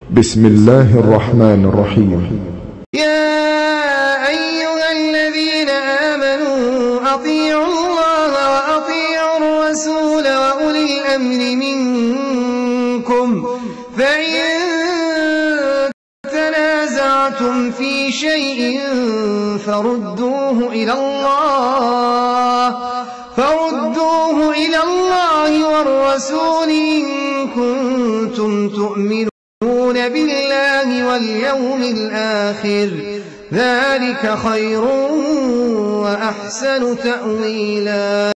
بسم الله الرحمن الرحيم. يا أيها الذين آمنوا أطيعوا الله وأطيعوا الرسول وأولي الأمر منكم فإن تنازعتم في شيء فردوه إلى الله والرسول إن كنتم تؤمنون بالله واليوم الآخر ذلك خير وأحسن تأويلا.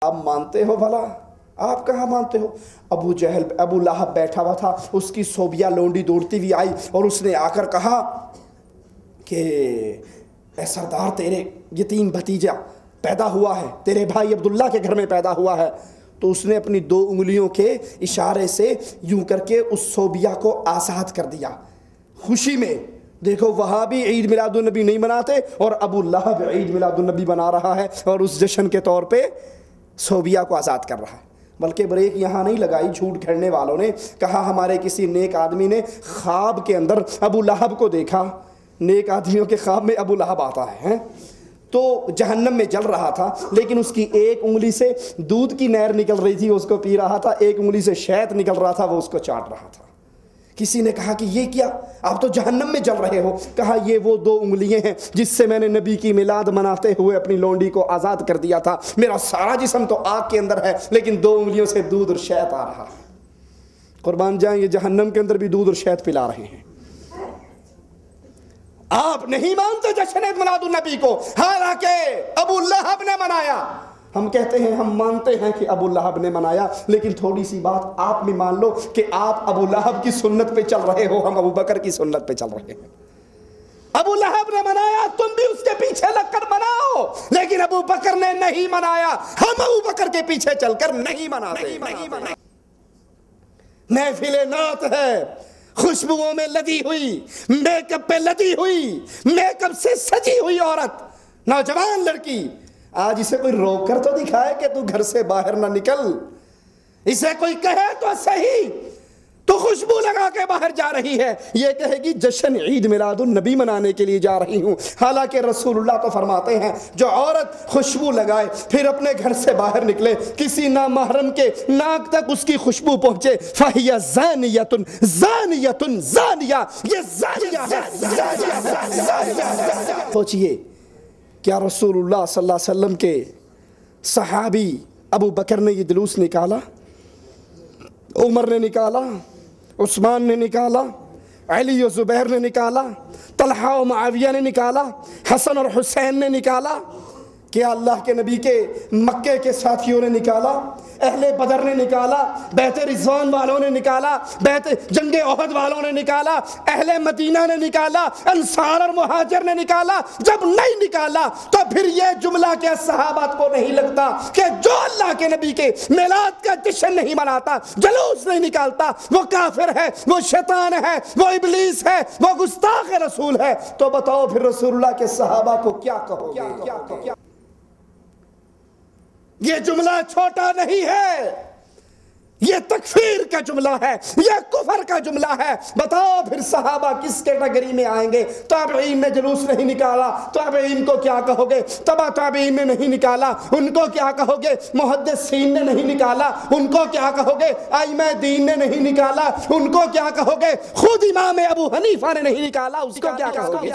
آپ مانتے ہو بھلا؟ آپ کہاں مانتے ہو؟ ابو جہل ابو لہب بیٹھا ہوا تھا، اس کی صوبیہ لونڈی دوڑتی ہوئی آئی اور اس نے آ کر کہا کہ اے سردار، تیرے یتیم بھتیجا پیدا ہوا ہے، تیرے بھائی عبداللہ کے گھر میں پیدا ہوا ہے۔ تو اس نے اپنی 2 انگلیوں کے اشارے سے یوں کر کے اس صوبیہ کو آزاد کر دیا خوشی میں۔ دیکھو وہاں بھی عید میلاد النبی نہیں مناتے اور ابو لہب عید میلاد النبی بنا رہا ہے اور اس جشن کے طور پہ صوبیہ کو آزاد کر رہا ہے۔ بلکہ بریک یہاں نہیں لگائی، جھوٹ گھڑنے والوں نے کہا ہمارے کسی نیک آدمی نے خواب کے اندر ابو لہب کو دیکھا۔ نیک آدمیوں کے خواب میں ابو لہب آتا ہے تو جہنم میں جل رہا تھا، لیکن اس کی ایک انگلی سے دودھ کی نہر نکل رہی تھی، اس کو پی رہا تھا، ایک انگلی سے شہد نکل رہا تھا، وہ اس کو چاٹ رہا تھا۔ کسی نے کہا کہ یہ کیا، آپ تو جہنم میں جل رہے ہو؟ کہا یہ وہ 2 انگلیاں ہیں جس سے میں نے نبی کی میلاد مناتے ہوئے اپنی لونڈی کو آزاد کر دیا تھا۔ میرا سارا جسم تو آگ کے اندر ہے لیکن 2 انگلیوں سے دودھ اور شہد آ رہا ہے۔ قربان جائیں، یہ جہنم کے اندر بھی دودھ اور شہد پلا رہے ہیں۔ آپ نہیں مانتے جشن میلاد النبی کو، حالانکہ ابو لہب نے منایا۔ ہم کہتے ہیں ہم مانتے ہیں کہ ابو لہب نے منایا، لیکن تھوڑی سی بات آپ بھی مان لو کہ آپ ابو لہب کی سنت پہ چل رہے ہو، ہم ابو بکر کی سنت پہ چل رہے ہیں۔ ابو لہب نے منایا، تم بھی اس کے پیچھے لگ کر مناؤ، لیکن ابو بکر نے نہیں منایا، ہم ابو بکر کے پیچھے چل کر نہیں مناتے۔ محفل نعت ہے، خوشبوؤں میں لدی ہوئی، میک اپ پہ لدی ہوئی، میک اپ سے سجی ہوئی عورت، نوجوان لڑکی، آج اسے کوئی روک کر تو دکھائے کہ تو گھر سے باہر نہ نکل، اسے کوئی کہے تو صحیح تو خوشبو لگا کے باہر جا رہی ہے، یہ کہے گی جشن عید میلاد النبی منانے کے لیے جا رہی ہوں۔ حالانکہ رسول اللہ تو فرماتے ہیں جو عورت خوشبو لگائے پھر اپنے گھر سے باہر نکلے، کسی نامحرم کے ناک تک اس کی خوشبو پہنچے، فَهِيَ زَانِيَةٌ زَانِيَةٌ زَانِيَةٌ، یہ زانیہ ہے۔ سوچئے کیا رسول اللہ صلی اللہ علیہ وسلم کے صحابی ابو بکر نے یہ جلوس نکالا، عمر نے نکالا، عثمان نے نکالا، علی و زبیر نے نکالا، طلحہ و معاویہ نے نکالا، حسن اور حسین نے نکالا؟ کیا اللہ کے نبی کے مکے کے ساتھیوں نے نکالا؟ اہل بدر نے نکالا؟ بیت رضوان والوں نے نکالا؟ بیت جنگ احد والوں نے نکالا؟ اہل مدینہ نے نکالا؟ انصار اور مہاجر نے نکالا؟ جب نہیں نکالا تو پھر یہ جملہ کیا صحابات کو نہیں لگتا کہ جو اللہ کے نبی کے میلاد کا جشن نہیں مناتا، جلوس نہیں نکالتا، وہ کافر ہے، وہ شیطان ہے، وہ ابلیس ہے، وہ گستاخ رسول ہے؟ تو بتاؤ پھر رسول اللہ کے صحابہ کو کیا کہو گے؟ یہ جملہ چھوٹا نہیں ہے، یہ تکفیر کا جملہ ہے، یہ کفر کا جملہ ہے۔ بتاؤ پھر صحابہ کس کیٹیگری میں آئیں گے؟ تابعین نے جلوس نہیں نکالا، تابعین کو کیا کہو گے؟ تبع تابعین نے نہیں نکالا، ان کو کیا کہو گے؟ محدثین نے نہیں نکالا، ان کو کیا کہو گے؟ ائمہ دین نے نہیں نکالا، ان کو کیا کہو گے؟ خود امام ابو حنیفہ نے نہیں نکالا، اس کو کیا کہو گے؟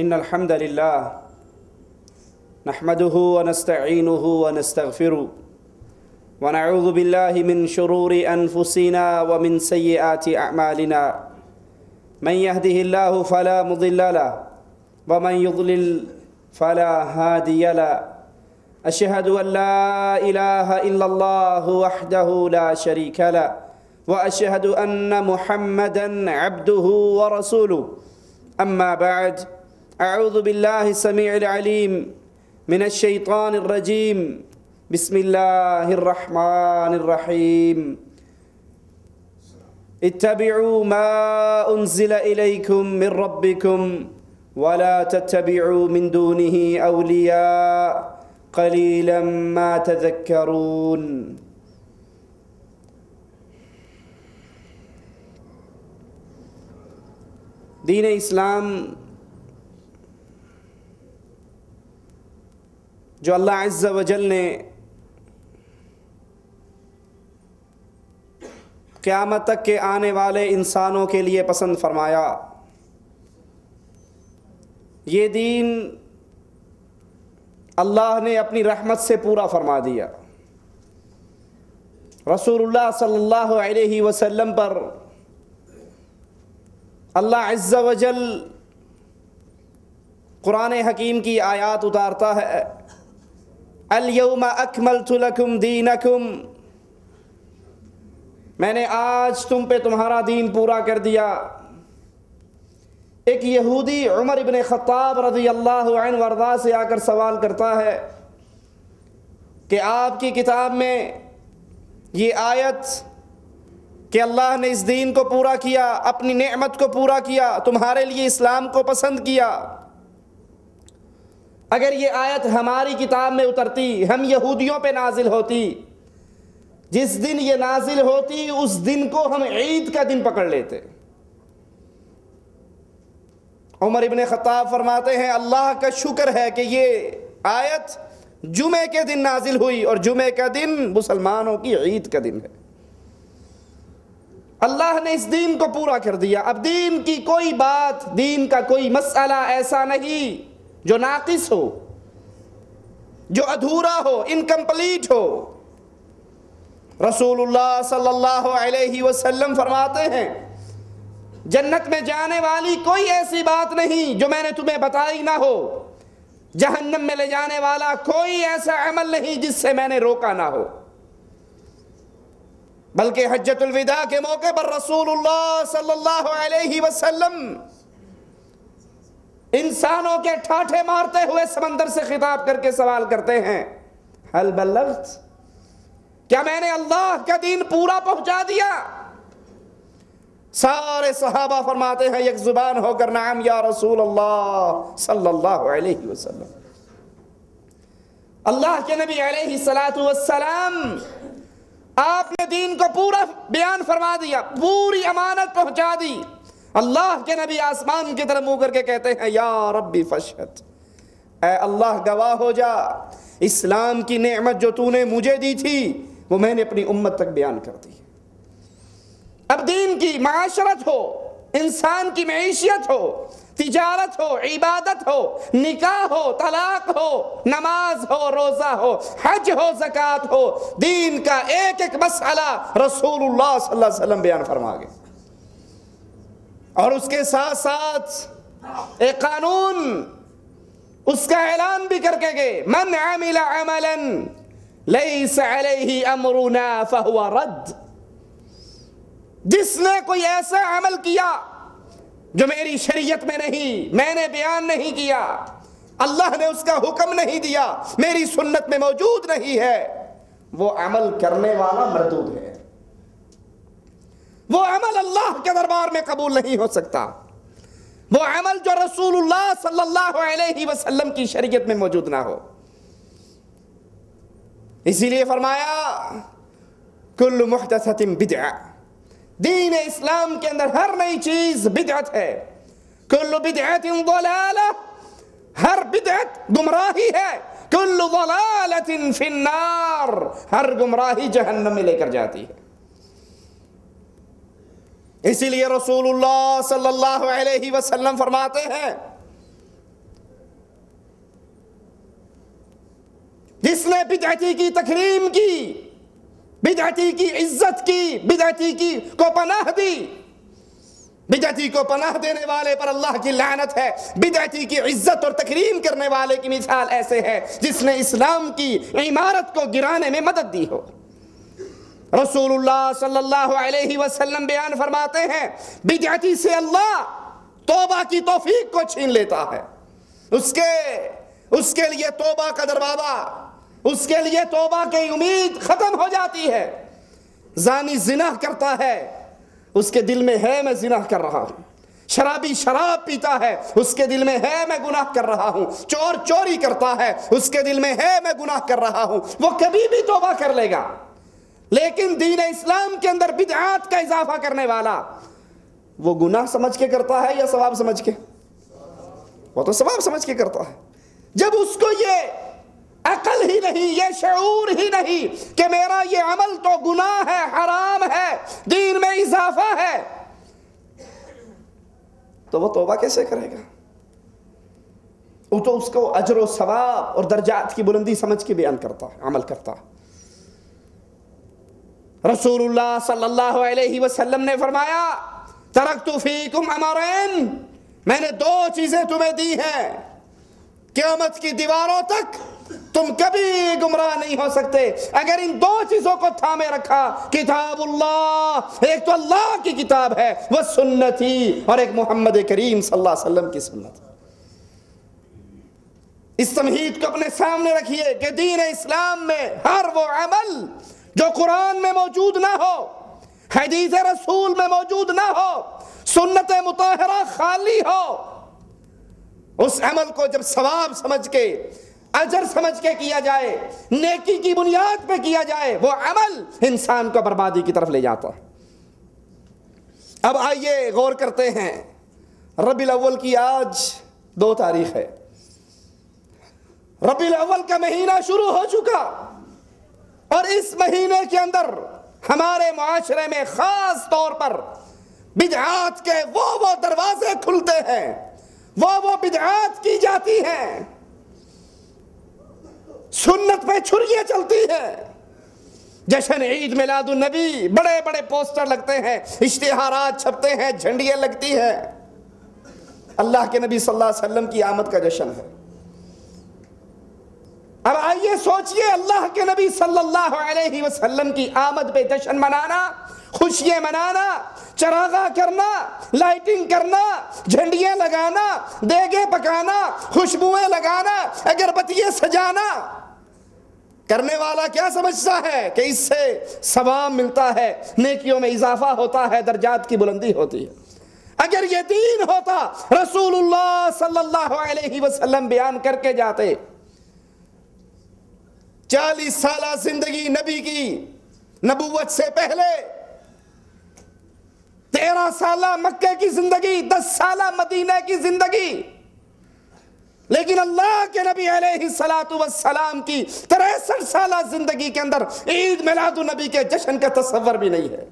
ان الحمد للہ نحمده ونستعینه ونستغفره ونعوذ باللہ من شرور انفسنا ومن سیئات اعمالنا من يهده الله فلا مضل له ومن يضلل فلا هادي له اشهد ان لا اله الا الله وحده لا شريك له واشهد ان محمدا عبده ورسوله اما بعد اعوذ باللہ السمیع العلیم من الشیطان الرجیم بسم اللہ الرحمن الرحیم اتبعوا ما انزل الیکم من ربکم ولا تتبعوا من دونه اولیاء قلیلا ما تذکرون۔ دین اسلام جو اللہ عز و جل نے قیامت تک کے آنے والے انسانوں کے لیے پسند فرمایا، یہ دین اللہ نے اپنی رحمت سے پورا فرما دیا۔ رسول اللہ صلی اللہ علیہ وسلم پر اللہ عز و جل قرآن حکیم کی آیات اتارتا ہے، الیوم اکملت لکم دینکم، میں نے آج تم پہ تمہارا دین پورا کر دیا۔ ایک یہودی عمر ابن خطاب رضی اللہ عنہ وارضاہ سے آ کر سوال کرتا ہے کہ آپ کی کتاب میں یہ آیت کہ اللہ نے اس دین کو پورا کیا، اپنی نعمت کو پورا کیا، تمہارے لیے اسلام کو پسند کیا، اگر یہ آیت ہماری کتاب میں اترتی، ہم یہودیوں پہ نازل ہوتی، جس دن یہ نازل ہوتی اس دن کو ہم عید کا دن پکڑ لیتے۔ عمر ابن خطاب فرماتے ہیں اللہ کا شکر ہے کہ یہ آیت جمعے کے دن نازل ہوئی، اور جمعے کا دن مسلمانوں کی عید کا دن ہے۔ اللہ نے اس دین کو پورا کر دیا۔ اب دین کی کوئی بات، دین کا کوئی مسئلہ ایسا نہیں جو ناقص ہو، جو ادھورا ہو، انکمپلیٹ ہو۔ رسول اللہ صلی اللہ علیہ وسلم فرماتے ہیں جنت میں جانے والی کوئی ایسی بات نہیں جو میں نے تمہیں بتائی نہ ہو، جہنم میں لے جانے والا کوئی ایسا عمل نہیں جس سے میں نے روکا نہ ہو۔ بلکہ حجۃ الوداع کے موقع پر رسول اللہ صلی اللہ علیہ وسلم انسانوں کے ٹھاٹھے مارتے ہوئے سمندر سے خطاب کر کے سوال کرتے ہیں حل بلغت، کیا میں نے اللہ کا دین پورا پہنچا دیا؟ سارے صحابہ فرماتے ہیں یک زبان ہو کر نعم یا رسول اللہ صلی اللہ علیہ وسلم۔ اللہ کے نبی علیہ السلام آپ نے دین کو پورا بیان فرما دیا، پوری امانت پہنچا دی۔ اللہ کے نبی آسمان کی طرف منہ کر کے کہتے ہیں یا ربی فاشہد، اے اللہ گواہ ہو جا، اسلام کی نعمت جو تو نے مجھے دی تھی وہ میں نے اپنی امت تک بیان کر دی۔ اب دین کی معاشرت ہو، انسان کی معیشت ہو، تجارت ہو، عبادت ہو، نکاح ہو، طلاق ہو، نماز ہو، روزہ ہو، حج ہو، زکوٰۃ ہو، دین کا ایک ایک مسئلہ رسول اللہ صلی اللہ علیہ وسلم بیان فرما گئے۔ اور اس کے ساتھ ساتھ ایک قانون اس کا اعلان بھی کر کے گئے، من عمل عملا لیس علیہ امرنا فہو رد، جس نے کوئی ایسا عمل کیا جو میری شریعت میں نہیں، میں نے بیان نہیں کیا، اللہ نے اس کا حکم نہیں دیا، میری سنت میں موجود نہیں ہے، وہ عمل کرنے والا مردود ہے، وہ عمل اللہ کے دربار میں قبول نہیں ہو سکتا، وہ عمل جو رسول اللہ صلی اللہ علیہ وسلم کی شریعت میں موجود نہ ہو۔ اسی لیے فرمایا کل محدثۃ بدعہ، دین اسلام کے اندر ہر نئی چیز بدعت ہے، کل بدعت ضلالہ، ہر بدعت گمراہی ہے، کل ضلالۃ فی النار، ہر گمراہی جہنم میں لے کر جاتی ہے۔ اسی لیے رسول اللہ صلی اللہ علیہ وسلم فرماتے ہیں جس نے بدعتی کی تکریم کی، بدعتی کی عزت کی، بدعتی کی کو پناہ دی، بدعتی کو پناہ دینے والے پر اللہ کی لعنت ہے، بدعتی کی عزت اور تکریم کرنے والے کی مثال ایسے ہے جس نے اسلام کی عمارت کو گرانے میں مدد دی ہو۔ رسول اللہ صلی اللہ علیہ وسلم بیان فرماتے ہیں بدعتی سے اللہ توبہ کی توفیق کو چھین لیتا ہے، اس کے لیے توبہ کا دروازہ، اس کے لیے توبہ کی امید ختم ہو جاتی ہے۔ زانی زنا کرتا ہے، اس کے دل میں ہے میں زنا کر رہا ہوں، شرابی شراب پیتا ہے، اس کے دل میں ہے میں گناہ کر رہا ہوں، چور چوری کرتا ہے، اس کے دل میں ہے میں گناہ کر رہا ہوں، وہ کبھی بھی توبہ کر لے گا۔ لیکن دین اسلام کے اندر بدعات کا اضافہ کرنے والا وہ گناہ سمجھ کے کرتا ہے یا ثواب سمجھ کے؟ وہ تو ثواب سمجھ کے کرتا ہے۔ جب اس کو یہ عقل ہی نہیں، یہ شعور ہی نہیں کہ میرا یہ عمل تو گناہ ہے، حرام ہے، دین میں اضافہ ہے، تو وہ توبہ کیسے کرے گا؟ وہ تو اس کو اجر و ثواب اور درجات کی بلندی سمجھ کے بیان کرتا ہے، عمل کرتا ہے۔ رسول اللہ صلی اللہ علیہ وسلم نے فرمایا ترکت فیکم امرین، میں نے دو چیزیں تمہیں دی ہیں، قیامت کی دیواروں تک تم کبھی گمراہ نہیں ہو سکتے اگر ان دو چیزوں کو تھامے رکھا، کتاب اللہ، ایک تو اللہ کی کتاب ہے، وہ سنتی، اور ایک محمد کریم صلی اللہ علیہ وسلم کی سنت۔ اس تمہید کو اپنے سامنے رکھیے کہ دین اسلام میں ہر وہ عمل جو قرآن میں موجود نہ ہو، حدیث رسول میں موجود نہ ہو، سنت مطہرہ خالی ہو، اس عمل کو جب ثواب سمجھ کے، اجر سمجھ کے کیا جائے، نیکی کی بنیاد پہ کیا جائے، وہ عمل انسان کو بربادی کی طرف لے جاتا ہے۔ اب آئیے غور کرتے ہیں، ربیع الاول کی آج 2 تاریخ ہے، ربیع الاول کا مہینہ شروع ہو چکا، اور اس مہینے کے اندر ہمارے معاشرے میں خاص طور پر بدعات کے وہ دروازے کھلتے ہیں، وہ بدعات کی جاتی ہیں، سنت پہ چھریاں چلتی ہیں۔ جشن عید میلاد النبی، بڑے بڑے پوسٹر لگتے ہیں، اشتہارات چھپتے ہیں، جھنڈیاں لگتی ہیں، اللہ کے نبی صلی اللہ علیہ وسلم کی آمد کا جشن ہے۔ اب آئیے سوچئے، اللہ کے نبی صلی اللہ علیہ وسلم کی آمد پہ جشن منانا، خوشیاں منانا، چراغاں کرنا، لائٹنگ کرنا، جھنڈیاں لگانا، دیگیں پکانا، خوشبوئیں لگانا، اگربتیاں سجانا، کرنے والا کیا سمجھتا ہے کہ اس سے ثواب ملتا ہے، نیکیوں میں اضافہ ہوتا ہے، درجات کی بلندی ہوتی ہے؟ اگر یہ دین ہوتا رسول اللہ صلی اللہ علیہ وسلم بیان کر کے جاتے، 40 سالہ زندگی نبی کی، نبوت سے پہلے 13 سالہ مکہ کی زندگی، 10 سالہ مدینہ کی زندگی، لیکن اللہ کے نبی علیہ السلام کی 63 سالہ زندگی کے اندر عید میلاد النبی کے جشن کا تصور بھی نہیں ہے۔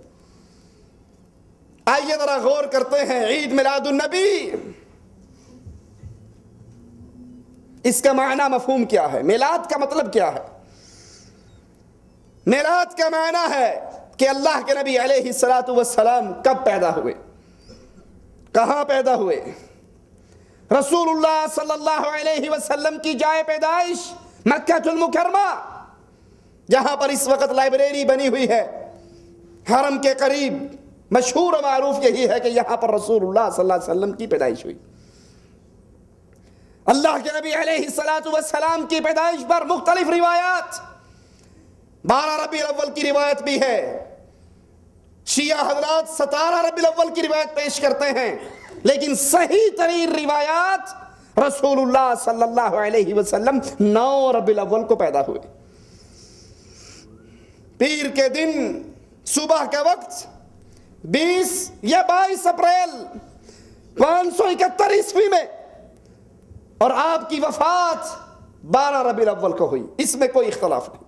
آئیے ذرا غور کرتے ہیں، عید میلاد النبی، اس کا معنی مفہوم کیا ہے؟ میلاد کا مطلب کیا ہے؟ میلاد کا معنی ہے کہ اللہ کے نبی علیہ السلام کب پیدا ہوئے، کہاں پیدا ہوئے۔ رسول اللہ صلی اللہ علیہ وسلم کی جائے پیدائش مکہ المکرمہ، جہاں پر اس وقت لائبریری بنی ہوئی ہے، حرم کے قریب مشہور و معروف یہی ہے کہ یہاں پر رسول اللہ صلی اللہ علیہ وسلم کی پیدائش ہوئی. اللہ کے نبی علیہ السلام کی پیدائش پر مختلف روایات، 12 ربیع الاول کی روایت بھی ہے، شیعہ حضرات 17 ربیع الاول کی روایت پیش کرتے ہیں، لیکن صحیح ترین روایات رسول اللہ صلی اللہ علیہ وسلم 9 ربیع الاول کو پیدا ہوئے. پیر کے دن صبح کا وقت 20 یا 22 اپریل 571 عیسوی میں، اور آپ کی وفات 12 ربیع الاول کو ہوئی. اس میں کوئی اختلاف نہیں.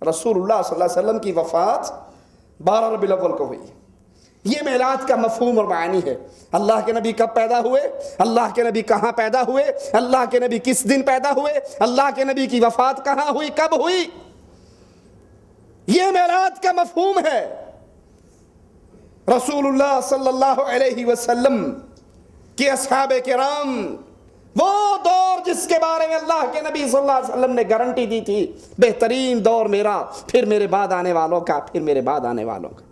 رسول اللہ صلی اللہ علیہ وسلم کی وفات 12 ربیع الاول کو ہوئی. یہ میلاد کا مفہوم اور معنی ہے. اللہ کے نبی کب پیدا ہوئے، اللہ کے نبی کہاں پیدا ہوئے، اللہ کے نبی کس دن پیدا ہوئے، اللہ کے نبی کی وفات کہاں ہوئی، کب ہوئی، یہ میلاد کا مفہوم ہے. رسول اللہ صلی اللہ علیہ وسلم کی اصحاب کرام، وہ دور جس کے بارے میں اللہ کے نبی صلی اللہ علیہ وسلم نے گارنٹی دی تھی، بہترین دور میرا، پھر میرے بعد آنے والوں کا، پھر میرے بعد آنے والوں کا.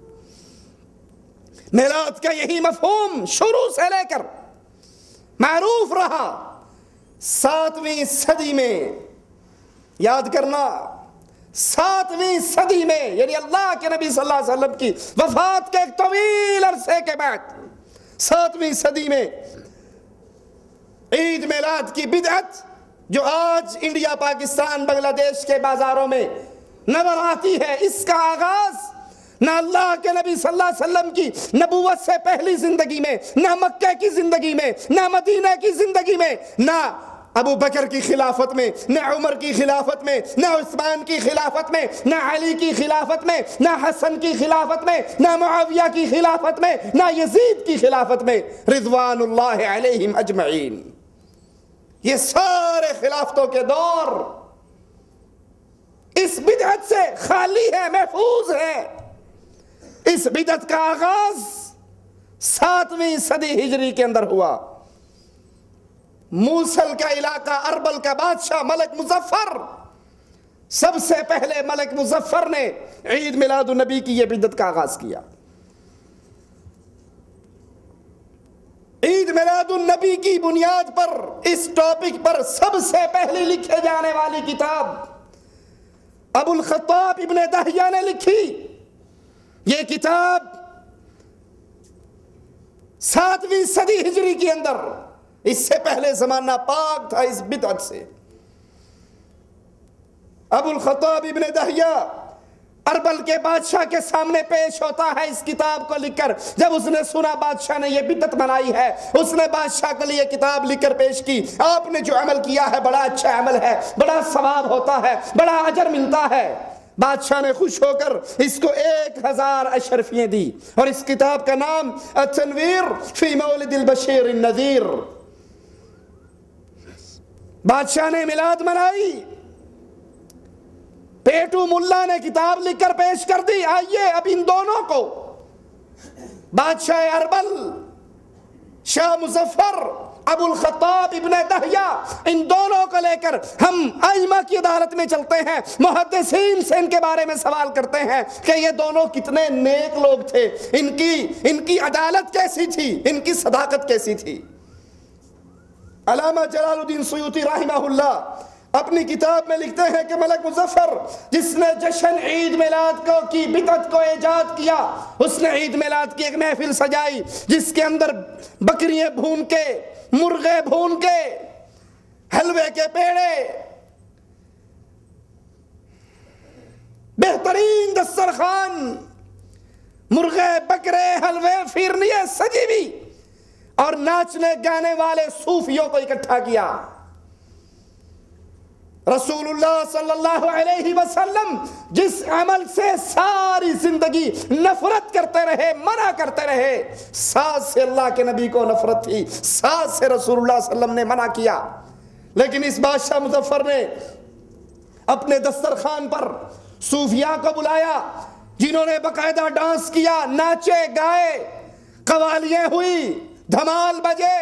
میلاد کا یہی مفہوم شروع سے لے کر معروف رہا. 7ویں صدی میں، یاد کرنا، 7ویں صدی میں، یعنی اللہ کے نبی صلی اللہ علیہ وسلم کی وفات کے ایک طویل عرصے کے بعد 7ویں صدی میں عید میلاد کی بدعت جو آج انڈیا، پاکستان، بنگلہ دیش کے بازاروں میں نظر آتی ہے، اس کا آغاز نہ اللہ کے نبی صلی اللہ علیہ وسلم کی نبوت سے پہلی زندگی میں، نہ مکہ کی زندگی میں، نہ مدینہ کی زندگی میں، نہ ابو بکر کی خلافت میں، نہ عمر کی خلافت میں، نہ عثمان کی خلافت میں، نہ علی کی خلافت میں، نہ حسن کی خلافت میں، نہ معاویہ کی خلافت میں، نہ یزید کی خلافت میں، رضوان اللہ علیہم اجمعین. یہ سارے خلافتوں کے دور اس بدعت سے خالی ہے، محفوظ ہے. اس بدعت کا آغاز 7ویں صدی ہجری کے اندر ہوا. موصل کا علاقہ، اربل کا بادشاہ ملک مظفر، سب سے پہلے ملک مظفر نے عید میلاد النبی کی یہ بدعت کا آغاز کیا. عید میلاد النبی کی بنیاد پر، اس ٹاپک پر سب سے پہلے لکھے جانے والی کتاب ابو الخطاب ابن دہیہ نے لکھی. یہ کتاب 7ویں صدی ہجری کے اندر، اس سے پہلے زمانہ پاک تھا اس بدعت سے. ابو الخطاب ابن دہیہ اربل کے بادشاہ کے سامنے پیش ہوتا ہے اس کتاب کو لکھ کر. جب اس نے سنا بادشاہ نے یہ بدعت بنائی ہے، اس نے بادشاہ کے لیے کتاب لکھ کر پیش کی. آپ نے جو عمل کیا ہے بڑا اچھا عمل ہے، بڑا ثواب ہوتا ہے، بڑا اجر ملتا ہے. بادشاہ نے خوش ہو کر اس کو 1000 اشرفیاں دی، اور اس کتاب کا نام التنویر فی مولد البشیر النذیر. بادشاہ نے میلاد منائی. پیٹو ملا نے کتاب لکھ کر پیش کر دی. آئیے اب ان دونوں کو، بادشاہ اربل شاہ مظفر، ابو الخطاب ابن دہیہ، ان دونوں کو لے کر ہم ائمہ کی عدالت میں چلتے ہیں، محدثین سے ان کے بارے میں سوال کرتے ہیں کہ یہ دونوں کتنے نیک لوگ تھے، ان کی عدالت کیسی تھی، ان کی صداقت کیسی تھی. علامہ جلال الدین سیوطی رحمہ اللہ اپنی کتاب میں لکھتے ہیں کہ ملک مظفر، جس نے جشن عید میلاد کی بدعت کو ایجاد کیا، اس نے عید میلاد کی ایک محفل سجائی جس کے اندر بکریاں بھون کے، مرغے بھون کے، حلوے کے پیڑے، بہترین دسترخوان، مرغے، بکرے، حلوے، فیرنیاں سجی ہوئی، اور ناچنے گانے والے صوفیوں کو اکٹھا کیا. رسول اللہ صلی اللہ علیہ وسلم جس عمل سے ساری زندگی نفرت کرتے رہے، منع کرتے رہے، ساتھ سے اللہ کے نبی کو نفرت تھی، ساتھ سے رسول اللہ صلی اللہ علیہ وسلم نے منع کیا. لیکن اس بادشاہ مظفر نے اپنے دسترخوان پر صوفیاء کو بلایا، جنہوں نے باقاعدہ ڈانس کیا، ناچے گائے، قوالیاں ہوئی، دھمال بجے،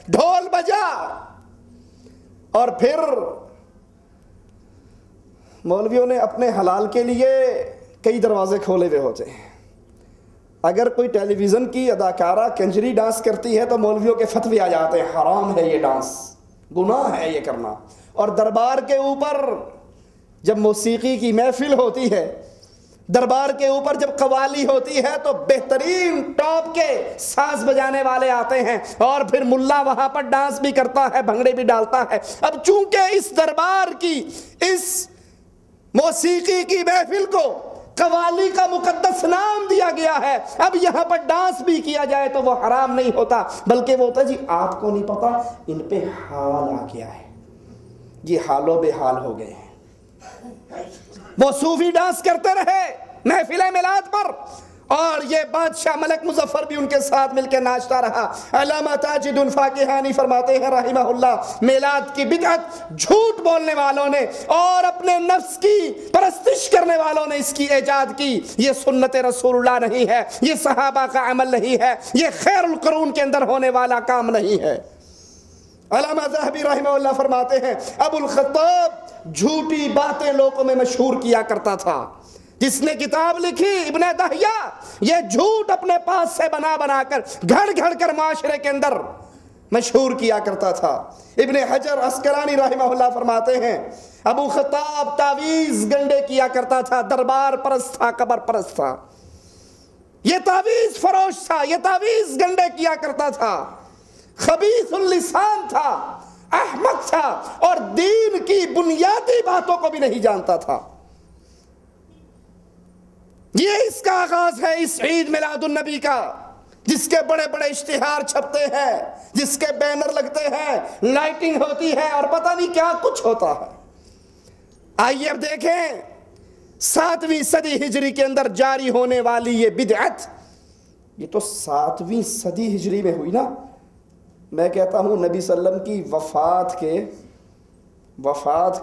ڈھول بجا. اور پھر مولویوں نے اپنے حلال کے لیے کئی دروازے کھولے ہوئے ہوتے ہیں. اگر کوئی ٹیلی ویژن کی اداکارہ کنجری ڈانس کرتی ہے تو مولویوں کے فتوی آ جاتے ہیں حرام ہے یہ ڈانس، گناہ ہے یہ کرنا. اور دربار کے اوپر جب موسیقی کی محفل ہوتی ہے، دربار کے اوپر جب قوالی ہوتی ہے تو بہترین ٹاپ کے ساز بجانے والے آتے ہیں اور پھر ملا وہاں پر ڈانس بھی کرتا ہے، بھنگڑے بھی ڈالتا ہے. اب چونکہ اس دربار کی اس موسیقی کی محفل کو قوالی کا مقدس نام دیا گیا ہے، اب یہاں پر ڈانس بھی کیا جائے تو وہ حرام نہیں ہوتا، بلکہ وہ ہوتا جی آپ کو نہیں پتا ان پہ حال آ گیا ہے، یہ حال و بے حال ہو گئے ہیں. وہ صوفی ڈانس کرتے رہے محفل میلاد پر، اور یہ بادشاہ ملک مظفر بھی ان کے ساتھ مل کے ناچتا رہا. علامہ تاجد الفاقہانی فرماتے ہیں رحمہ اللہ، میلاد کی بدعت جھوٹ بولنے والوں نے اور اپنے نفس کی پرستش کرنے والوں نے اس کی ایجاد کی. یہ سنت رسول اللہ نہیں ہے، یہ صحابہ کا عمل نہیں ہے، یہ خیر القرون کے اندر ہونے والا کام نہیں ہے. علامہ ذہبی رحمہ اللہ فرماتے ہیں ابو الخطاب جھوٹی باتیں لوگوں میں مشہور کیا کرتا تھا. جس نے کتاب لکھی ابن دہیہ، یہ جھوٹ اپنے پاس سے بنا بنا کر گھڑ گھڑ کر معاشرے کے اندر مشہور کیا کرتا تھا. ابن حجر عسقلانی رحمہ اللہ فرماتے ہیں ابو خطاب تعویذ گنڈے کیا کرتا تھا، دربار پرست تھا، قبر پرست تھا، یہ تعویذ فروش تھا، یہ تعویذ گنڈے کیا کرتا تھا، خبیث اللسان تھا، احمق تھا اور دین کی بنیادی باتوں کو بھی نہیں جانتا تھا. یہ اس کا آغاز ہے اس عید میلاد النبی کا، جس کے بڑے بڑے اشتہار چھپتے ہیں، جس کے بینر لگتے ہیں، لائٹنگ ہوتی ہے اور پتہ نہیں کیا کچھ ہوتا ہے. آئیے اب دیکھیں 7ویں صدی ہجری کے اندر جاری ہونے والی یہ بدعت، یہ تو 7ویں صدی ہجری میں ہوئی نا. میں کہتا ہوں نبی صلی اللہ علیہ وسلم کی وفات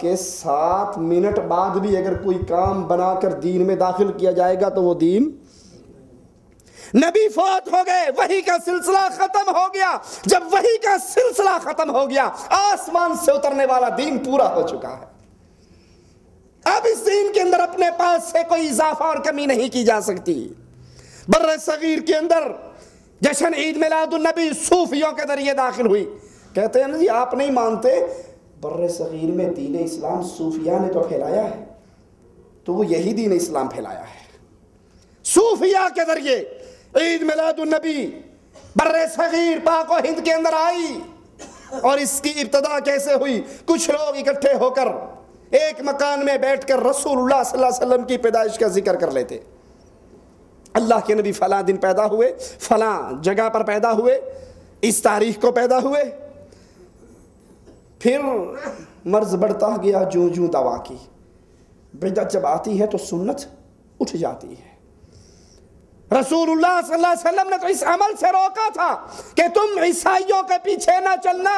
کے 7 منٹ بعد بھی اگر کوئی کام بنا کر دین میں داخل کیا جائے گا تو وہ دین، نبی فوت ہو گئے، وحی کا سلسلہ ختم ہو گیا. جب وحی کا سلسلہ ختم ہو گیا، آسمان سے اترنے والا دین پورا ہو چکا ہے. اب اس دین کے اندر اپنے پاس سے کوئی اضافہ اور کمی نہیں کی جا سکتی. بر صغیر کے اندر جشن عید میلاد النبی صوفیوں کے ذریعے داخل ہوئی. کہتے ہیں جی آپ نہیں مانتے، بر صغیر میں دین اسلام صوفیہ نے تو پھیلایا ہے، تو وہ یہی دین اسلام پھیلایا ہے. صوفیہ کے ذریعے عید میلاد النبی بر صغیر پاک و ہند کے اندر آئی. اور اس کی ابتدا کیسے ہوئی؟ کچھ لوگ اکٹھے ہو کر ایک مکان میں بیٹھ کر رسول اللہ صلی اللہ علیہ وسلم کی پیدائش کا ذکر کر لیتے. اللہ کے نبی فلاں دن پیدا ہوئے، فلاں جگہ پر پیدا ہوئے، اس تاریخ کو پیدا ہوئے. پھر مرض بڑھتا گیا جوں جوں دوا کی. بدعت جب آتی ہے تو سنت اٹھ جاتی ہے. رسول اللہ صلی اللہ علیہ وسلم نے تو اس عمل سے روکا تھا کہ تم عیسائیوں کے پیچھے نہ چلنا.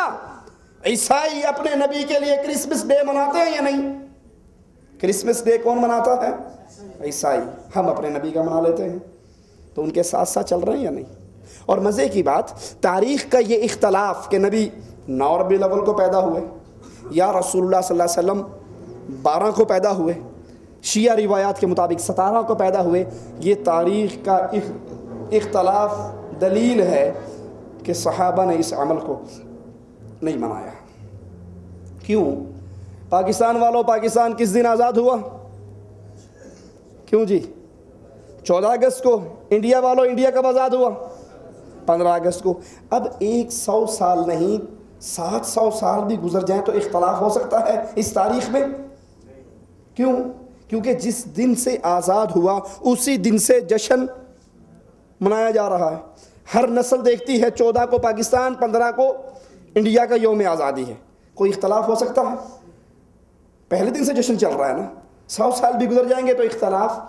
عیسائی اپنے نبی کے لیے کرسمس ڈے مناتے ہیں یا نہیں؟ کرسمس ڈے کون مناتا ہے؟ عیسائی. ہم اپنے نبی کا منا لیتے ہیں، تو ان کے ساتھ ساتھ چل رہے ہیں یا نہیں؟ اور مزے کی بات، تاریخ کا یہ اختلاف کہ نبی 9 ربیع الاول کو پیدا ہوئے یا رسول اللہ صلی اللہ علیہ وسلم 12 کو پیدا ہوئے، شیعہ روایات کے مطابق 17 کو پیدا ہوئے، یہ تاریخ کا اختلاف دلیل ہے کہ صحابہ نے اس عمل کو نہیں منایا. کیوں؟ پاکستان والوں، پاکستان کس دن آزاد ہوا؟ کیوں جی؟ 14 اگست کو. انڈیا والوں، انڈیا کب آزاد ہوا؟ 15 اگست کو. اب 100 سال نہیں 700 سال بھی گزر جائیں تو اختلاف ہو سکتا ہے اس تاریخ میں. کیوں؟ کیونکہ جس دن سے آزاد ہوا اسی دن سے جشن منایا جا رہا ہے. ہر نسل دیکھتی ہے 14 کو پاکستان، 15 کو انڈیا کا یوم آزادی ہے. کوئی اختلاف ہو سکتا ہے؟ پہلے دن سے جشن چل رہا ہے نا. 100 سال بھی گزر جائیں گے تو اختلاف.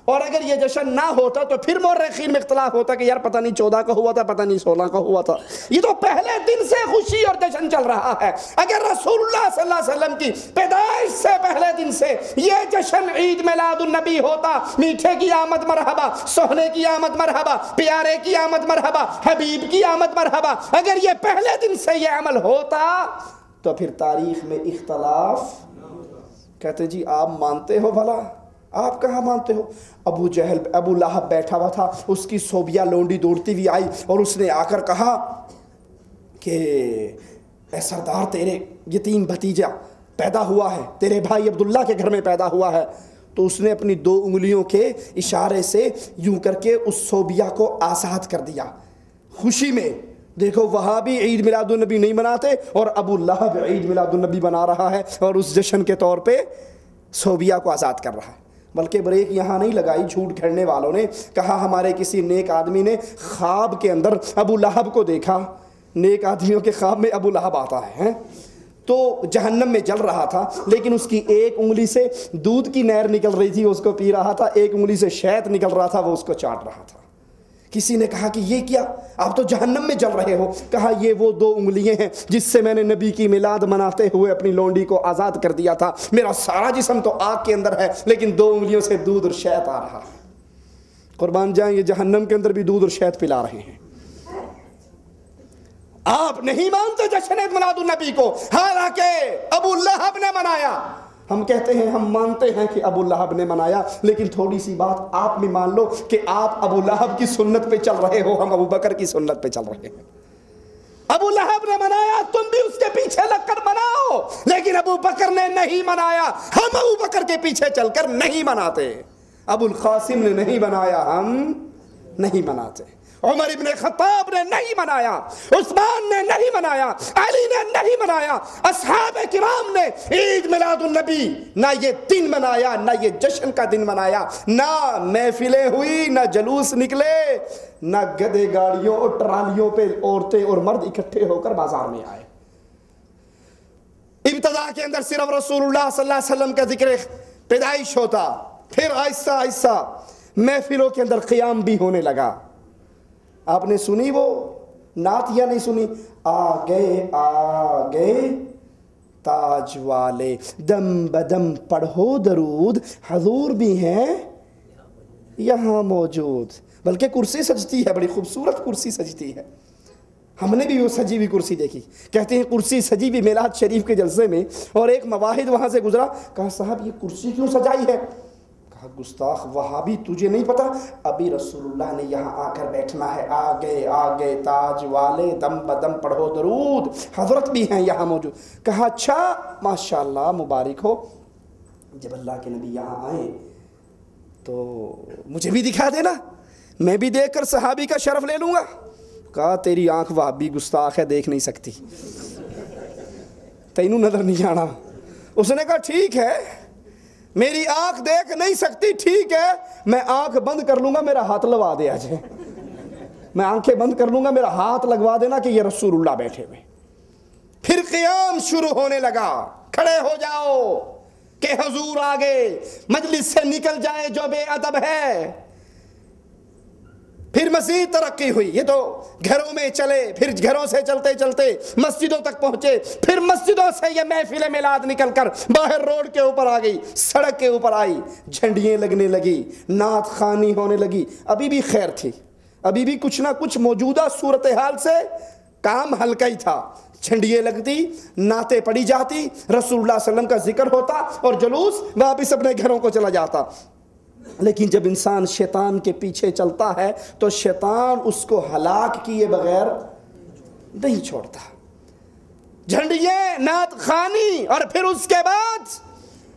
اور اگر یہ جشن نہ ہوتا تو پھر مورخین میں اختلاف ہوتا کہ یار پتہ نہیں 14 کا ہوا تھا، پتہ نہیں 16 کا ہوا تھا. یہ تو پہلے دن سے خوشی اور جشن چل رہا ہے. اگر رسول اللہ صلی اللہ علیہ وسلم کی پیدائش سے پہلے دن سے یہ جشن عید میلاد النبی ہوتا، میٹھے کی آمد مرحبا، سونے کی آمد مرحبا، پیارے کی آمد مرحبا، حبیب کی آمد مرحبا، اگر یہ پہلے دن سے یہ عمل ہوتا تو پھر تاریخ میں اختلاف. کہتے جی آپ مانتے ہو بھلا آپ کہاں مانتے ہو؟ ابو جہل ابو لہب بیٹھا ہوا تھا، اس کی صوبیہ لونڈی دوڑتی ہوئی آئی اور اس نے آ کر کہا کہ اے سردار، تیرے یتیم بھتیجا پیدا ہوا ہے، تیرے بھائی عبداللہ کے گھر میں پیدا ہوا ہے۔ تو اس نے اپنی 2 انگلیوں کے اشارے سے یوں کر کے اس صوبیہ کو آزاد کر دیا خوشی میں۔ دیکھو وہاں بھی عید میلاد النبی نہیں مناتے اور ابو لہب عید میلاد النبی منا رہا ہے اور اس جشن کے طور پہ صوبیہ کو آزاد کر رہا ہے۔ بلکہ بریک یہاں نہیں لگائی جھوٹ گھڑنے والوں نے، کہا ہمارے کسی نیک آدمی نے خواب کے اندر ابو لہب کو دیکھا۔ نیک آدمیوں کے خواب میں ابو لہب آتا ہے، تو جہنم میں جل رہا تھا، لیکن اس کی ایک انگلی سے دودھ کی نہر نکل رہی تھی، اس کو پی رہا تھا، ایک انگلی سے شہد نکل رہا تھا، وہ اس کو چاٹ رہا تھا۔ کسی نے کہا کہ یہ کیا، آپ تو جہنم میں جل رہے ہو؟ کہا یہ وہ 2 انگلیاں ہیں جس سے میں نے نبی کی میلاد مناتے ہوئے اپنی لونڈی کو آزاد کر دیا تھا۔ میرا سارا جسم تو آگ کے اندر ہے، لیکن 2 انگلیوں سے دودھ اور شہد آ رہا ہے۔ قربان جائیں، یہ جہنم کے اندر بھی دودھ اور شہد پلا رہے ہیں۔ آپ نہیں مانتے جشن میلاد النبی کو، حالانکہ ابو لہب نے منایا۔ ہم کہتے ہیں ہم مانتے ہیں کہ ابو لہب نے منایا، لیکن تھوڑی سی بات آپ بھی مان لو کہ آپ ابو لہب کی سنت پہ چل رہے ہو، ہم ابو بکر کی سنت پہ چل رہے ہیں۔ ابو لہب نے منایا، تم بھی اس کے پیچھے لگ کر مناؤ، لیکن ابو بکر نے نہیں منایا، ہم ابو بکر کے پیچھے چل کر نہیں مناتے۔ ابو القاسم نے نہیں منایا، ہم نہیں مناتے۔ عمر ابن خطاب نے نہیں منایا، عثمان نے نہیں منایا، علی نے نہیں منایا، اصحاب کرام نے عید میلاد النبی نہ یہ دن منایا، نہ یہ جشن کا دن منایا، نہ محفلیں ہوئی، نہ جلوس نکلے، نہ گدے گاڑیوں اور ٹرالیوں پہ عورتیں اور مرد اکٹھے ہو کر بازار میں آئے۔ ابتدا کے اندر صرف رسول اللہ صلی اللہ علیہ وسلم کا ذکر پیدائش ہوتا، پھر آہستہ آہستہ محفلوں کے اندر قیام بھی ہونے لگا۔ آپ نے سنی وہ نعت یا نہیں سنی؟ آگے تاج والے دم بدم پڑھو درود، حضور بھی ہیں یہاں موجود۔ بلکہ کرسی سجتی ہے، بڑی خوبصورت کرسی سجتی ہے، ہم نے بھی وہ سجی ہوئی کرسی دیکھی۔ کہتے ہیں کرسی سجی ہوئی میلاد شریف کے جلسے میں، اور ایک مواحد وہاں سے گزرا، کہا صاحب یہ کرسی کیوں سجائی ہے؟ کہا گستاخ وہابی، تجھے نہیں پتا ابھی رسول اللہ نے یہاں آ کر بیٹھنا ہے، آگے تاج والے دم بدم پڑھو درود، حضرت بھی ہیں یہاں موجود۔ کہا اچھا ماشاءاللہ مبارک ہو، جب اللہ کے نبی یہاں آئے تو مجھے بھی دکھا دینا، میں بھی دیکھ کر صحابی کا شرف لے لوں گا۔ کہا تیری آنکھ وہابی گستاخ ہے، دیکھ نہیں سکتی، تینوں نظر نہیں آنا۔ اس نے کہا ٹھیک ہے، میری آنکھ دیکھ نہیں سکتی، ٹھیک ہے، میں آنکھ بند کر لوں گا، میرا ہاتھ لگوا دے آج، میں آنکھیں بند کر لوں گا، میرا ہاتھ لگوا دینا کہ یہ رسول اللہ بیٹھے ہوئے۔ پھر قیام شروع ہونے لگا، کھڑے ہو جاؤ کہ حضور آگے، مجلس سے نکل جائے جو بے ادب ہے۔ پھر مزید ترقی ہوئی، یہ تو گھروں میں چلے، پھر گھروں سے چلتے چلتے مسجدوں تک پہنچے، پھر مسجدوں سے یہ محفل میلاد نکل کر باہر روڈ کے اوپر آ گئی، سڑک کے اوپر آئی، جھنڈیاں لگنے لگی، نعت خوانی ہونے لگی۔ ابھی بھی خیر تھی، ابھی بھی کچھ نہ کچھ موجودہ صورتحال سے کام ہلکا ہی تھا۔ جھنڈیاں لگتی، نعتیں پڑھی جاتی، رسول اللہ صلی اللہ علیہ وسلم کا ذکر ہوتا، اور جلوس واپس اپنے گھروں کو چلا جاتا۔ لیکن جب انسان شیطان کے پیچھے چلتا ہے تو شیطان اس کو ہلاک کیے بغیر نہیں چھوڑتا۔ جھنڈیاں، نعت خوانی، اور پھر اس کے بعد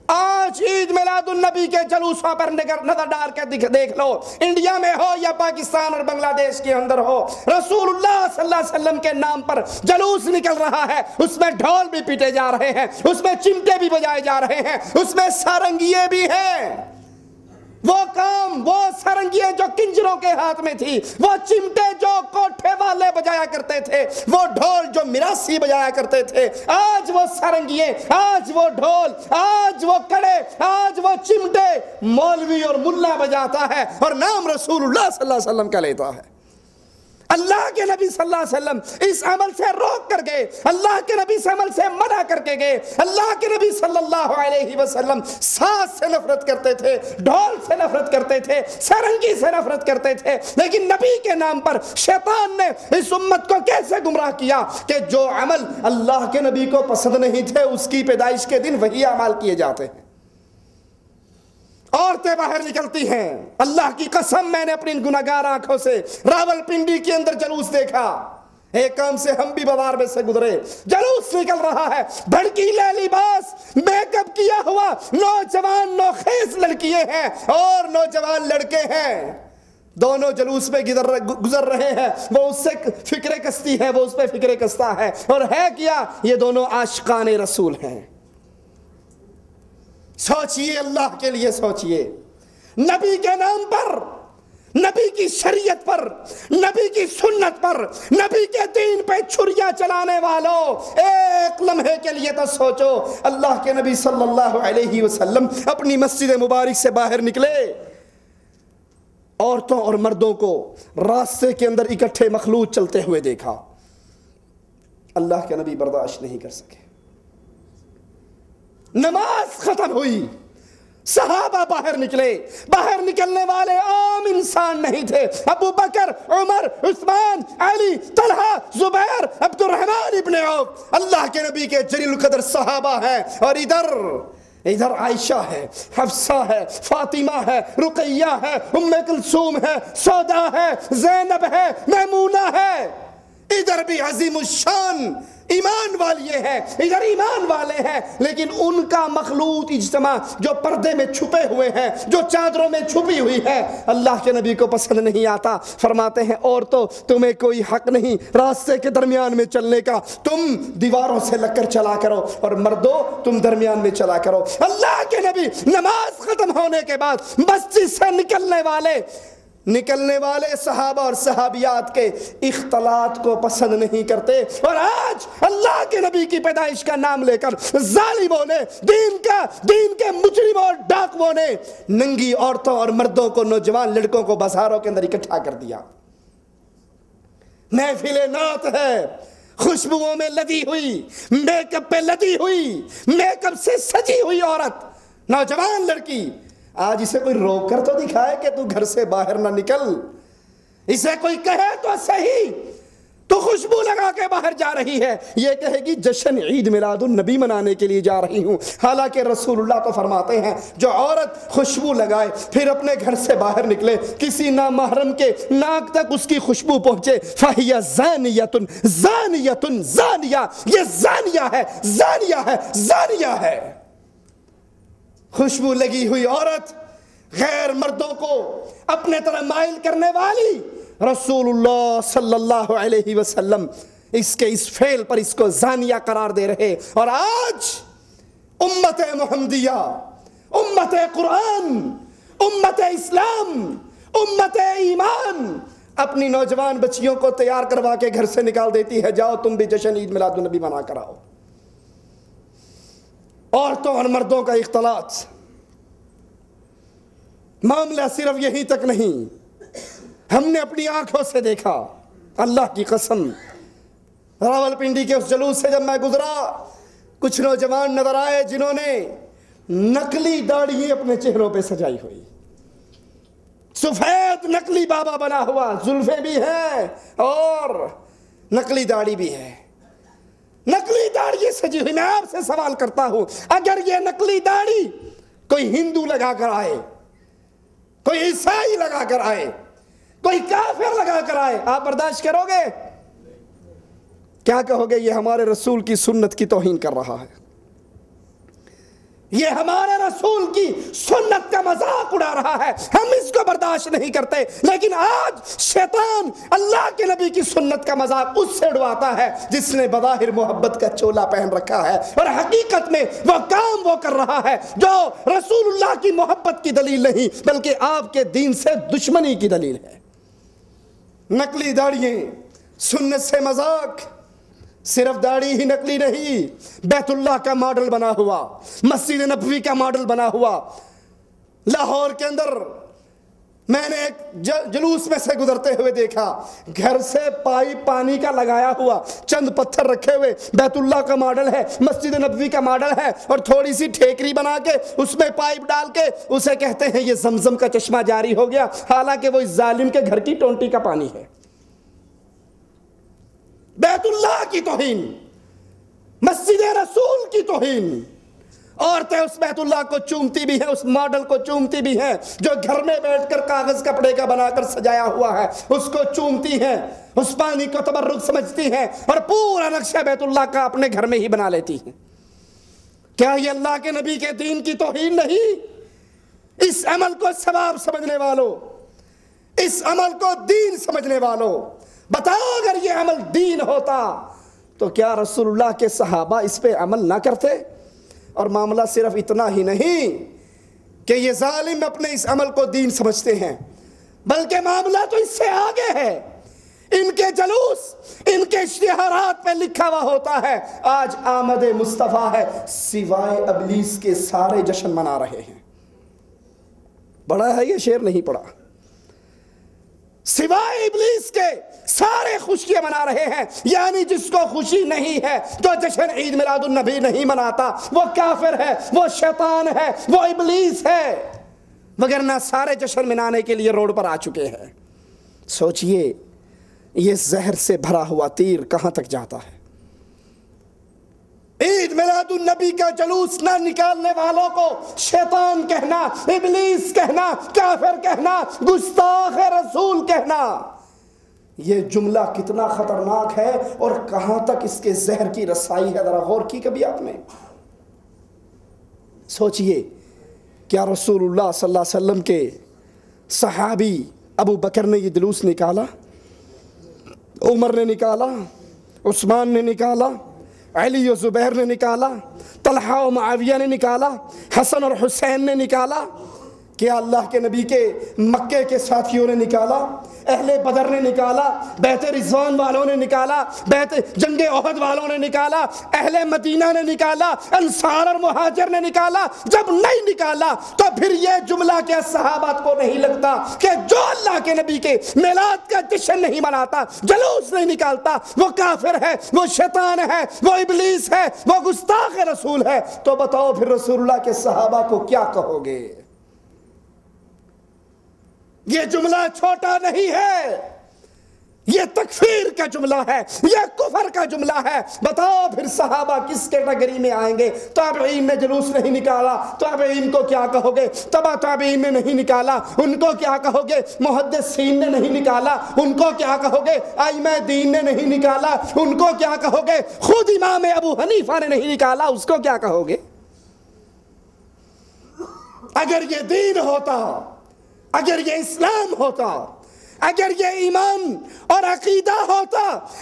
آج عید میلاد النبی کے جلوسوں پر نظر ڈال کے دیکھ لو، انڈیا میں ہو یا پاکستان اور بنگلہ دیش کے اندر ہو، رسول اللہ صلی اللہ علیہ وسلم کے نام پر جلوس نکل رہا ہے، اس میں ڈھول بھی پیٹے جا رہے ہیں، اس میں چمٹے بھی بجائے جا رہے ہیں، اس میں سارنگیے بھی ہیں۔ وہ کام، وہ سرنگیاں جو کنجروں کے ہاتھ میں تھی، وہ چمٹے جو کوٹھے والے بجایا کرتے تھے، وہ ڈھول جو مراسی بجایا کرتے تھے، آج وہ سرنگیے، آج وہ ڈھول، آج وہ کڑے، آج وہ چمٹے مولوی اور ملا بجاتا ہے اور نام رسول اللہ صلی اللہ علیہ وسلم کا لیتا ہے۔ اللہ کے نبی صلی اللہ علیہ وسلم اس عمل سے روک کر گئے، اللہ کے نبی اس عمل سے منع کر کے گئے۔ اللہ کے نبی صلی اللہ علیہ وسلم ساز سے نفرت کرتے تھے، ڈھول سے نفرت کرتے تھے، سرنگی سے نفرت کرتے تھے، لیکن نبی کے نام پر شیطان نے اس امت کو کیسے گمراہ کیا کہ جو عمل اللہ کے نبی کو پسند نہیں تھے، اس کی پیدائش کے دن وہی اعمال کیے جاتے ہیں۔ عورتیں باہر نکلتی ہیں. اللہ کی قسم میں نے اپنی گناہگار آنکھوں سے راولپنڈی کے اندر جلوس دیکھا. ایک کام سے ہم بھی بازار میں سے گزرے, جلوس نکل رہا ہے, بھڑکیلے لباس, میک اپ کیا ہوا نوجوان نوخیز لڑکیاں ہیں اور نوجوان لڑکے ہیں. دونوں جلوس میں گزر رہے ہیں. وہ اس سے فکر کستی ہے, وہ اس پہ فکر کستا ہے. اور ہے کیا, یہ دونوں عاشقان رسول ہیں. سوچئے, اللہ کے لیے سوچئے, نبی کے نام پر, نبی کی شریعت پر, نبی کی سنت پر, نبی کے دین پہ چھریاں چلانے والوں, ایک لمحے کے لیے تو سوچو. اللہ کے نبی صلی اللہ علیہ وسلم اپنی مسجد مبارک سے باہر نکلے, عورتوں اور مردوں کو راستے کے اندر اکٹھے مخلوط چلتے ہوئے دیکھا. اللہ کے نبی برداشت نہیں کر سکے. نماز ختم ہوئی, صحابہ باہر نکلے. باہر نکلنے والے عام انسان نہیں تھے. ابو بکر, عمر, عثمان, علی, طلحہ, زبیر, عبد الرحمن ابن عوف, اللہ کے نبی کے جلیل القدر صحابہ ہیں. اور ادھر عائشہ ہے, حفصہ ہے, فاطمہ ہے, رقیہ ہے, ام کلثوم ہے, سودا ہے, زینب ہے, میمونہ ہے. ادھر بھی عظیم الشان ایمان والے ہیں, ادھر ایمان والے ہیں, لیکن ان کا مخلوط اجتماع جو پردے میں چھپے ہوئے ہیں, جو چادروں میں چھپی ہوئی ہے, اللہ کے نبی کو پسند نہیں آتا. فرماتے ہیں, عورتوں تمہیں کوئی حق نہیں راستے کے درمیان میں چلنے کا, تم دیواروں سے لگ کر چلا کرو, اور مردوں تم درمیان میں چلا کرو. اللہ کے نبی نماز ختم ہونے کے بعد مسجد سے نکلنے والے صحابہ اور صحابیات کے اختلاط کو پسند نہیں کرتے. اور آج اللہ کے نبی کی پیدائش کا نام لے کر ظالموں نے, دین کے مجرموں اور ڈاکوؤں نے ننگی عورتوں اور مردوں کو, نوجوان لڑکوں کو بازاروں کے اندر اکٹھا کر دیا. محفل نعت ہے, خوشبوؤں میں لدی ہوئی, میک اپ پہ لدی ہوئی, میک اپ سے سجی ہوئی عورت, نوجوان لڑکی. آج اسے کوئی روک کر تو دکھائے کہ تو گھر سے باہر نہ نکل. اسے کوئی کہے تو صحیح, تو خوشبو لگا کے باہر جا رہی ہے. یہ کہے گی جشن عید میلاد النبی منانے کے لیے جا رہی ہوں. حالانکہ رسول اللہ تو فرماتے ہیں, جو عورت خوشبو لگائے پھر اپنے گھر سے باہر نکلے, کسی نامحرم کے ناک تک اس کی خوشبو پہنچے, فَهِيَ زَانِيَةٌ زَانِيَةٌ زَانِيَةٌ, یہ زانیہ ہے, زانیہ ہے, زانیہ ہے. خوشبو لگی ہوئی عورت, غیر مردوں کو اپنے طرح مائل کرنے والی, رسول اللہ صلی اللہ علیہ وسلم اس فعل پر اس کو زانیہ قرار دے رہے. اور آج امت محمدیہ, امت قرآن, امت اسلام, امت ایمان اپنی نوجوان بچیوں کو تیار کروا کے گھر سے نکال دیتی ہے, جاؤ تم بھی جشن عید میلاد النبی منا کر آؤ. عورتوں اور مردوں کا اختلاط. معاملہ صرف یہیں تک نہیں, ہم نے اپنی آنکھوں سے دیکھا. اللہ کی قسم, راولپنڈی کے اس جلوس سے جب میں گزرا, کچھ نوجوان نظر آئے جنہوں نے نقلی داڑھی اپنے چہروں پہ سجائی ہوئی, سفید نقلی بابا بنا ہوا, زلفیں بھی ہیں اور نقلی داڑھی بھی ہے. نقلی داڑھی سجی ہوئی. میں آپ سے سوال کرتا ہوں, اگر یہ نقلی داڑھی کوئی ہندو لگا کر آئے, کوئی عیسائی لگا کر آئے, کوئی کافر لگا کر آئے, آپ برداشت کرو گے؟ کیا کہو گے؟ یہ ہمارے رسول کی سنت کی توہین کر رہا ہے, یہ ہمارے رسول کی سنت کا مذاق اڑا رہا ہے, ہم اس کو برداشت نہیں کرتے. لیکن آج شیطان اللہ کے نبی کی سنت کا مذاق اس سے اڑواتا ہے جس نے بظاہر محبت کا چولا پہن رکھا ہے, اور حقیقت میں وہ کام وہ کر رہا ہے جو رسول اللہ کی محبت کی دلیل نہیں بلکہ آپ کے دین سے دشمنی کی دلیل ہے. نقلی داڑھیاں, سنت سے مذاق. صرف داڑھی ہی نقلی نہیں, بیت اللہ کا ماڈل بنا ہوا, مسجد نبوی کا ماڈل بنا ہوا. لاہور کے اندر میں نے ایک جلوس میں سے گزرتے ہوئے دیکھا, گھر سے پائپ پانی کا لگایا ہوا, چند پتھر رکھے ہوئے, بیت اللہ کا ماڈل ہے, مسجد نبوی کا ماڈل ہے, اور تھوڑی سی ٹھیکری بنا کے اس میں پائپ ڈال کے اسے کہتے ہیں یہ زمزم کا چشمہ جاری ہو گیا, حالانکہ وہ اس ظالم کے گھر کی ٹونٹی کا پانی ہے. بیت اللہ کی توہین, مسجد رسول کی توہین, عورتیں اس بیت اللہ کو چومتی بھی ہیں، اس ماڈل کو چومتی بھی ہیں جو گھر میں بیٹھ کر کاغذ کپڑے کا بنا کر سجایا ہوا ہے، اس کو چومتی ہیں، اس پانی کو تبرک سمجھتی ہیں اور پورا نقشہ بیت اللہ کا اپنے گھر میں ہی بنا لیتی ہیں۔ کیا یہ اللہ کے نبی کے دین کی توہین نہیں؟ اس عمل کو ثواب سمجھنے والوں، اس عمل کو دین سمجھنے والوں، بتاؤ اگر یہ عمل دین ہوتا تو کیا رسول اللہ کے صحابہ اس پہ عمل نہ کرتے؟ اور معاملہ صرف اتنا ہی نہیں کہ یہ ظالم اپنے اس عمل کو دین سمجھتے ہیں، بلکہ معاملہ تو اس سے آگے ہے۔ ان کے جلوس، ان کے اشتہارات پہ لکھا ہوا ہوتا ہے آج آمد مصطفیٰ ہے، سوائے ابلیس کے سارے جشن منا رہے ہیں۔ پڑھا ہے یہ شعر؟ نہیں پڑھا؟ سوائے ابلیس کے سارے خوشیاں منا رہے ہیں، یعنی جس کو خوشی نہیں ہے تو جشن عید میلاد النبی نہیں مناتا، وہ کافر ہے، وہ شیطان ہے، وہ ابلیس ہے، وگرنہ سارے جشن منانے کے لیے روڈ پر آ چکے ہیں۔ سوچئے یہ زہر سے بھرا ہوا تیر کہاں تک جاتا ہے۔ عید میلاد النبی کا جلوس نہ نکالنے والوں کو شیطان کہنا، ابلیس کہنا، کافر کہنا، گستاخ رسول کہنا، یہ جملہ کتنا خطرناک ہے اور کہاں تک اس کے زہر کی رسائی ہے، ذرا غور کی کبھی آپ نے؟ سوچئے کیا رسول اللہ صلی اللہ علیہ وسلم کے صحابی ابو بکر نے یہ جلوس نکالا؟ عمر نے نکالا؟ عثمان نے نکالا؟ علی و زبیر نے نکالا؟ طلحہ و معاویہ نے نکالا؟ حسن اور حسین نے نکالا؟ کیا اللہ کے نبی کے مکے کے ساتھیوں نے نکالا؟ اہل بدر نے نکالا؟ بیت رضوان والوں نے نکالا؟ بیت جنگ احد والوں نے نکالا؟ اہل مدینہ نے نکالا؟ انصار اور مہاجر نے نکالا؟ جب نہیں نکالا تو پھر یہ جملہ کیا صحابہ کو نہیں لگتا کہ جو اللہ کے نبی کے میلاد کا جشن نہیں مناتا، جلوس نہیں نکالتا، وہ کافر ہے، وہ شیطان ہے، وہ ابلیس ہے، وہ گستاخ رسول ہے؟ تو بتاؤ پھر رسول اللہ کے صحابہ کو کیا کہو گے؟ یہ جملہ چھوٹا نہیں ہے، یہ تکفیر کا جملہ ہے، یہ کفر کا جملہ ہے۔ بتاؤ پھر صحابہ کس کیٹیگری میں آئیں گے؟ تابعین نے جلوس نہیں نکالا، تابعین کو کیا کہو گے؟ تبع تابعین نے نہیں نکالا، ان کو کیا کہو گے؟ محدثین نے نہیں نکالا، ان کو کیا کہو گے؟ ائمہ دین نے نہیں نکالا، ان کو کیا کہو گے؟ خود امام ابو حنیفہ نے نہیں نکالا، اس کو کیا کہو گے؟ اگر یہ دین ہوتا، اگر یہ اسلام ہوتا، اگر یہ ایمان اور عقیدہ ہوتا،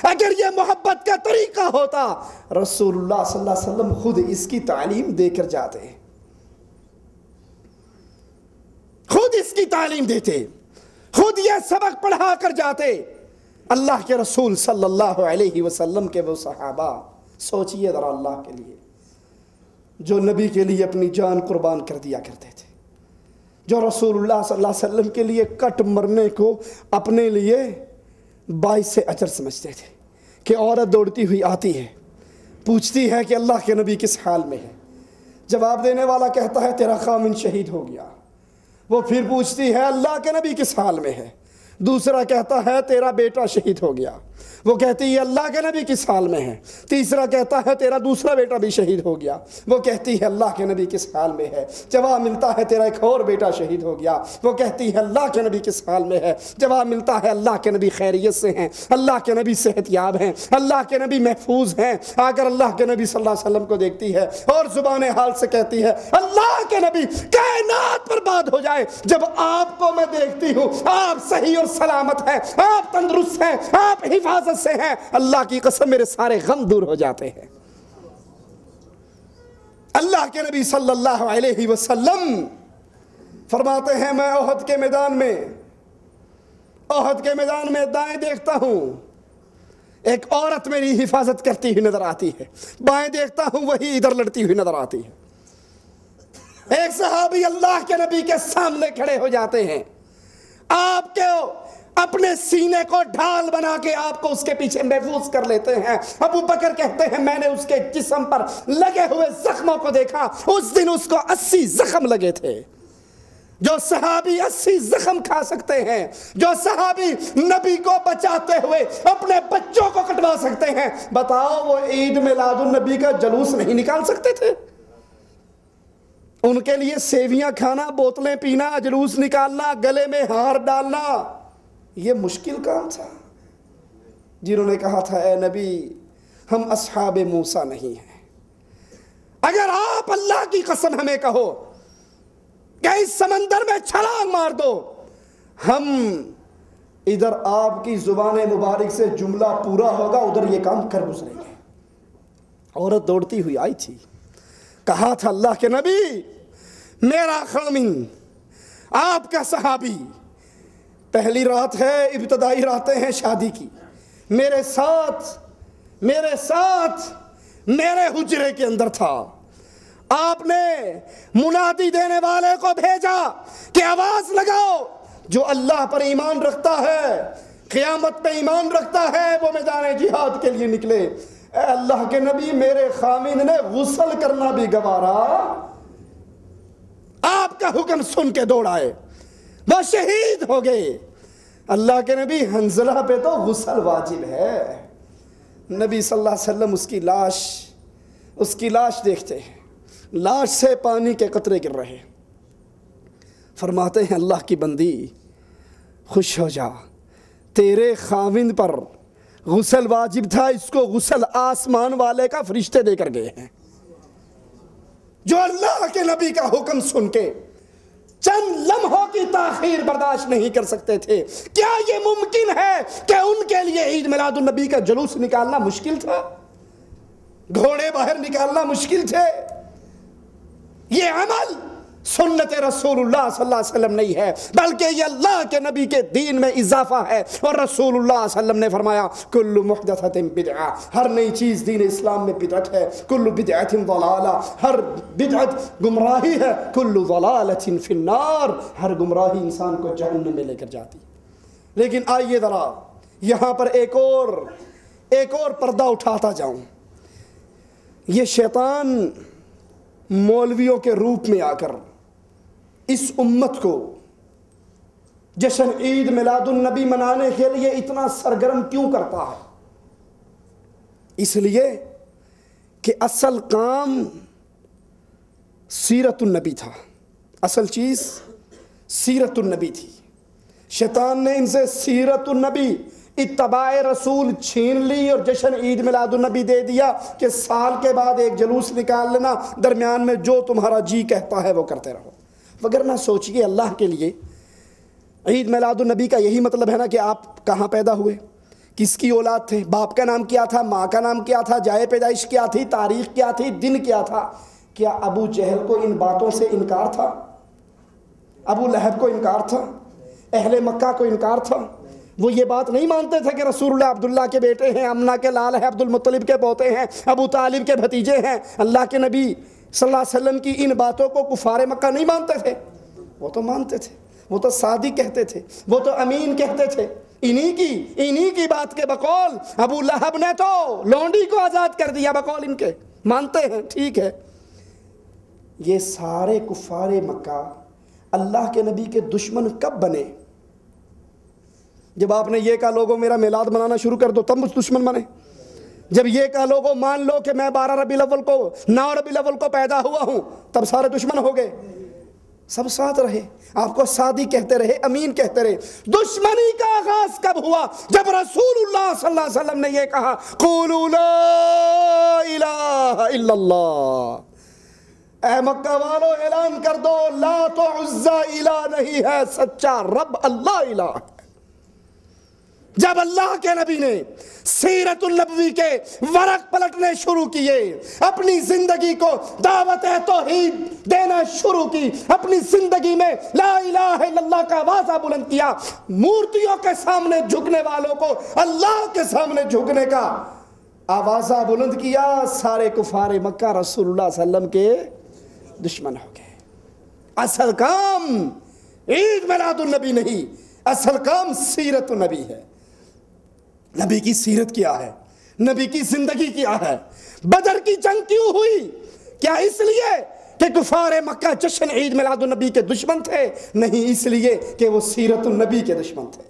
اگر یہ محبت کا طریقہ ہوتا، رسول اللہ صلی اللہ علیہ وسلم خود اس کی تعلیم دے کر جاتے، خود اس کی تعلیم دیتے، خود یہ سبق پڑھا کر جاتے۔ اللہ کے رسول صلی اللہ علیہ وسلم کے وہ صحابہ، سوچئے ذرا اللہ کے لیے، جو نبی کے لیے اپنی جان قربان کر دیا کرتے تھے، جو رسول اللہ صلی اللہ علیہ وسلم کے لیے کٹ مرنے کو اپنے لیے باعث اجر سمجھتے تھے، کہ عورت دوڑتی ہوئی آتی ہے، پوچھتی ہے کہ اللہ کے نبی کس حال میں ہے؟ جواب دینے والا کہتا ہے تیرا خامن شہید ہو گیا۔ وہ پھر پوچھتی ہے اللہ کے نبی کس حال میں ہے؟ دوسرا کہتا ہے تیرا بیٹا شہید ہو گیا۔ وہ کہتی ہے اللہ کے نبی کس حال میں ہے؟ تیسرا کہتا ہے تیرا دوسرا بیٹا بھی شہید ہو گیا۔ وہ کہتی ہے اللہ کے نبی کس حال میں ہے؟ جواب ملتا ہے تیرا ایک اور بیٹا شہید ہو گیا۔ وہ کہتی ہے اللہ کے نبی کس حال میں ہے؟ جواب ملتا ہے اللہ کے نبی خیریت سے ہیں، اللہ کے نبی صحت یاب ہیں، اللہ کے نبی محفوظ ہیں۔ اگر اللہ کے نبی صلی اللہ علیہ وسلم کو دیکھتی ہے اور زبان حال سے کہتی ہے اللہ کے نبی کائنات برباد ہو جائے، جب آپ کو میں دیکھتی ہوں آپ صحیح اور سلامت ہیں، آپ تندرست ہیں، آپ حفاظت سے ہیں، اللہ کی قسم میرے سارے غم دور ہو جاتے ہیں۔ اللہ کے نبی صلی اللہ علیہ وسلم فرماتے ہیں میں احد کے میدان میں دائیں دیکھتا ہوں، ایک عورت میری حفاظت کرتی ہوئی نظر آتی ہے، بائیں دیکھتا ہوں وہی ادھر لڑتی ہوئی نظر آتی ہے۔ ایک صحابی اللہ کے نبی کے سامنے کھڑے ہو جاتے ہیں، آپ کے اپنے سینے کو ڈھال بنا کے آپ کو اس کے پیچھے محفوظ کر لیتے ہیں۔ ابو بکر کہتے ہیں میں نے اس کے جسم پر لگے ہوئے زخموں کو دیکھا، اس دن اس کو 80 زخم لگے تھے۔ جو صحابی 80 زخم کھا سکتے ہیں، جو صحابی نبی کو بچاتے ہوئے اپنے بچوں کو کٹوا سکتے ہیں، بتاؤ وہ عید میلاد النبی کا جلوس نہیں نکال سکتے تھے؟ ان کے لیے سیویاں کھانا، بوتلیں پینا، جلوس نکالنا، گلے میں ہار ڈالنا یہ مشکل کام تھا. جنہوں نے کہا تھا اے نبی ہم اصحاب موسیٰ نہیں ہیں، اگر آپ اللہ کی قسم ہمیں کہو کہ اس سمندر میں چھلانگ مار دو، ہم ادھر آپ کی زبان مبارک سے جملہ پورا ہوگا، ادھر یہ کام کر گزریں گے. عورت دوڑتی ہوئی آئی تھی، کہا تھا اللہ کے نبی میرا خامن آپ کا صحابی، پہلی رات ہے، ابتدائی راتیں ہیں شادی کی، میرے ساتھ میرے حجرے کے اندر تھا. آپ نے منادی دینے والے کو بھیجا کہ آواز لگاؤ جو اللہ پر ایمان رکھتا ہے، قیامت پہ ایمان رکھتا ہے، وہ میدان جہاد کے لیے نکلے. اے اللہ کے نبی میرے خامن نے غسل کرنا بھی گوارا، آپ کا حکم سن کے دوڑ آئے، وہ شہید ہو گئے. اللہ کے نبی حنظلہ پہ تو غسل واجب ہے. نبی صلی اللہ علیہ وسلم اس کی لاش دیکھتے ہیں، لاش سے پانی کے قطرے گر رہے، فرماتے ہیں اللہ کی بندی خوش ہو جا، تیرے خاوند پر غسل واجب تھا، اس کو غسل آسمان والے کا فرشتے دے کر گئے ہیں، جو اللہ کے نبی کا حکم سن کے چند لمحوں کی تاخیر برداشت نہیں کر سکتے تھے. کیا یہ ممکن ہے کہ ان کے لیے عید میلاد النبی کا جلوس نکالنا مشکل تھا؟ گھوڑے باہر نکالنا مشکل تھے؟ یہ عمل سنت رسول اللہ صلی اللہ علیہ وسلم نہیں ہے، بلکہ یہ اللہ کے نبی کے دین میں اضافہ ہے. اور رسول اللہ صلی اللہ علیہ وسلم نے فرمایا کل محدثۃ بدعہ، ہر نئی چیز دین اسلام میں بدعت ہے، کل بدعۃ ضلالہ، ہر بدعت گمراہی ہے، کل ضلالۃ فی النار، ہر گمراہی انسان کو جہنم میں لے کر جاتی. لیکن آئیے ذرا یہاں پر ایک اور پردہ اٹھاتا جاؤں. یہ شیطان مولویوں کے روپ میں آ کر اس امت کو جشن عید میلاد النبی منانے کے لیے اتنا سرگرم کیوں کرتا ہے؟ اس لیے کہ اصل کام سیرت النبی تھا، اصل چیز سیرت النبی تھی. شیطان نے ان سے سیرت النبی، اتباع رسول چھین لی اور جشن عید میلاد النبی دے دیا کہ سال کے بعد ایک جلوس نکال لینا، درمیان میں جو تمہارا جی کہتا ہے وہ کرتے رہو. وگرنہ سوچئے اللہ کے لیے عید میلاد النبی کا یہی مطلب ہے نا کہ آپ کہاں پیدا ہوئے، کس کی اولاد تھے، باپ کا نام کیا تھا، ماں کا نام کیا تھا، جائے پیدائش کیا تھی، تاریخ کیا تھی، دن کیا تھا. کیا ابو جہل کو ان باتوں سے انکار تھا؟ ابو لہب کو انکار تھا؟ اہل مکہ کو انکار تھا؟ وہ یہ بات نہیں مانتے تھے کہ رسول اللہ عبداللہ کے بیٹے ہیں، امنہ کے لال ہیں، عبد المطلب کے پوتے ہیں، ابو طالب کے بھتیجے ہیں. اللہ کے نبی صلی اللہ علیہ وسلم کی ان باتوں کو کفار مکہ نہیں مانتے تھے؟ وہ تو مانتے تھے، وہ تو صادق کہتے تھے، وہ تو امین کہتے تھے. انہی کی بات کے بقول ابو لہب نے تو لونڈی کو آزاد کر دیا، بقول ان کے مانتے ہیں. ٹھیک ہے، یہ سارے کفار مکہ اللہ کے نبی کے دشمن کب بنے؟ جب آپ نے یہ کہا لوگوں میرا میلاد منانا شروع کر دو، تب مجھ دشمن بنے. جب یہ کہا لوگوں مان لو کہ میں 9 ربیع الاول کو پیدا ہوا ہوں، تب سارے دشمن ہو گئے. سب ساتھ رہے، آپ کو صادق کہتے رہے، امین کہتے رہے. دشمنی کا آغاز کب ہوا؟ جب رسول اللہ صلی اللہ علیہ وسلم نے یہ کہا قولوا لا الہ الا اللہ. اے مکہ والو اعلان کر دو لات و عزیٰ الہ نہیں ہے، سچا رب اللہ الہ ہے. جب اللہ کے نبی نے سیرت النبوی کے ورق پلٹنے شروع کیے، اپنی زندگی کو دعوت توحید دینا شروع کی، اپنی زندگی میں لا الہ الا اللہ کا آوازہ بلند کیا، مورتیوں کے سامنے جھکنے والوں کو اللہ کے سامنے جھکنے کا آوازہ بلند کیا، سارے کفار مکہ رسول اللہ صلی اللہ علیہ وسلم کے دشمن ہو گئے. اصل کام عید میلاد النبی نہیں، اصل کام سیرت النبی ہے. نبی کی سیرت کیا ہے؟ نبی کی زندگی کیا ہے؟ بدر کی جنگ کیوں ہوئی؟ کیا اس لیے کہ کفار مکہ جشن عید میلاد النبی کے دشمن تھے؟ نہیں، اس لیے کہ وہ سیرت النبی کے دشمن تھے.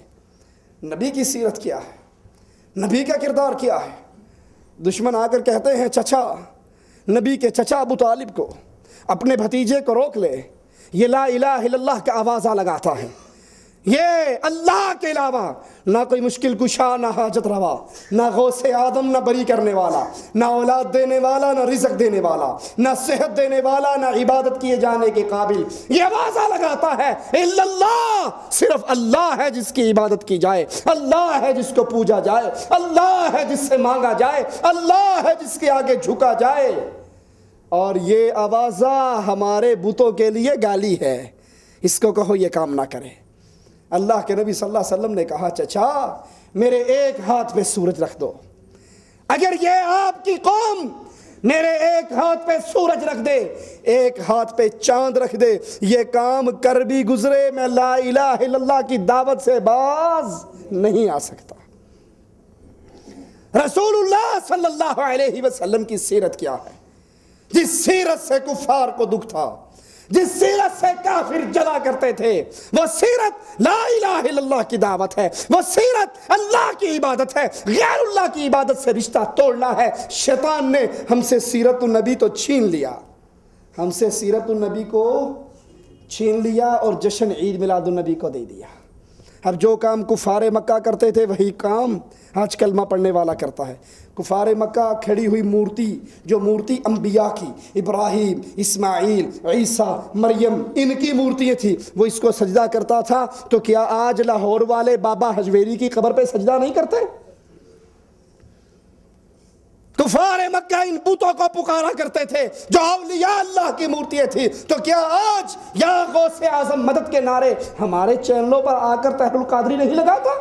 نبی کی سیرت کیا ہے؟ نبی کا کردار کیا ہے؟ دشمن آ کر کہتے ہیں چچا، نبی کے چچا ابو طالب کو اپنے بھتیجے کو روک لے، یہ لا الہ الا اللہ کا آوازہ لگاتا ہے، یہ اللہ کے علاوہ نہ کوئی مشکل کشا، نہ حاجت روا، نہ غوث آدم، نہ بری کرنے والا، نہ اولاد دینے والا، نہ رزق دینے والا، نہ صحت دینے والا، نہ عبادت کیے جانے کے قابل، یہ آوازہ لگاتا ہے الا اللہ، صرف اللہ ہے جس کی عبادت کی جائے، اللہ ہے جس کو پوجا جائے، اللہ ہے جس سے مانگا جائے، اللہ ہے جس کے آگے جھکا جائے۔ اور یہ آوازہ ہمارے بتوں کے لیے گالی ہے، اس کو کہو یہ کام نہ کرے۔ اللہ کے نبی صلی اللہ علیہ وسلم نے کہا چچا میرے ایک ہاتھ پہ سورج رکھ دو، اگر یہ آپ کی قوم میرے ایک ہاتھ پہ سورج رکھ دے، ایک ہاتھ پہ چاند رکھ دے، یہ کام کر بھی گزرے، میں لا الہ الا اللہ کی دعوت سے باز نہیں آ سکتا۔ رسول اللہ صلی اللہ علیہ وسلم کی سیرت کیا ہے؟ جس سیرت سے کفار کو دکھ تھا، جس سیرت سے کافر جلا کرتے تھے، وہ سیرت لا الہ الا اللہ کی دعوت ہے، وہ سیرت اللہ کی عبادت ہے، غیر اللہ کی عبادت سے رشتہ توڑنا ہے۔ شیطان نے ہم سے سیرت النبی تو چھین لیا، ہم سے سیرت النبی کو چھین لیا اور جشن عید میلاد النبی کو دے دیا۔ اب جو کام کفار مکہ کرتے تھے وہی کام آج کلمہ پڑھنے والا کرتا ہے۔ کفار مکہ کھڑی ہوئی مورتی، جو مورتی انبیاء کی، ابراہیم، اسماعیل، عیسیٰ، مریم، ان کی مورتیاں تھی، وہ اس کو سجدہ کرتا تھا، تو کیا آج لاہور والے بابا حجویری کی قبر پہ سجدہ نہیں کرتے؟ کفار مکہ ان بتوں کو پکارا کرتے تھے جو اولیاء اللہ کی مورتیاں تھی، تو کیا آج یا غوث اعظم مدد کے نعرے ہمارے چینلوں پر آ کر طاہر القادری نہیں لگاتا؟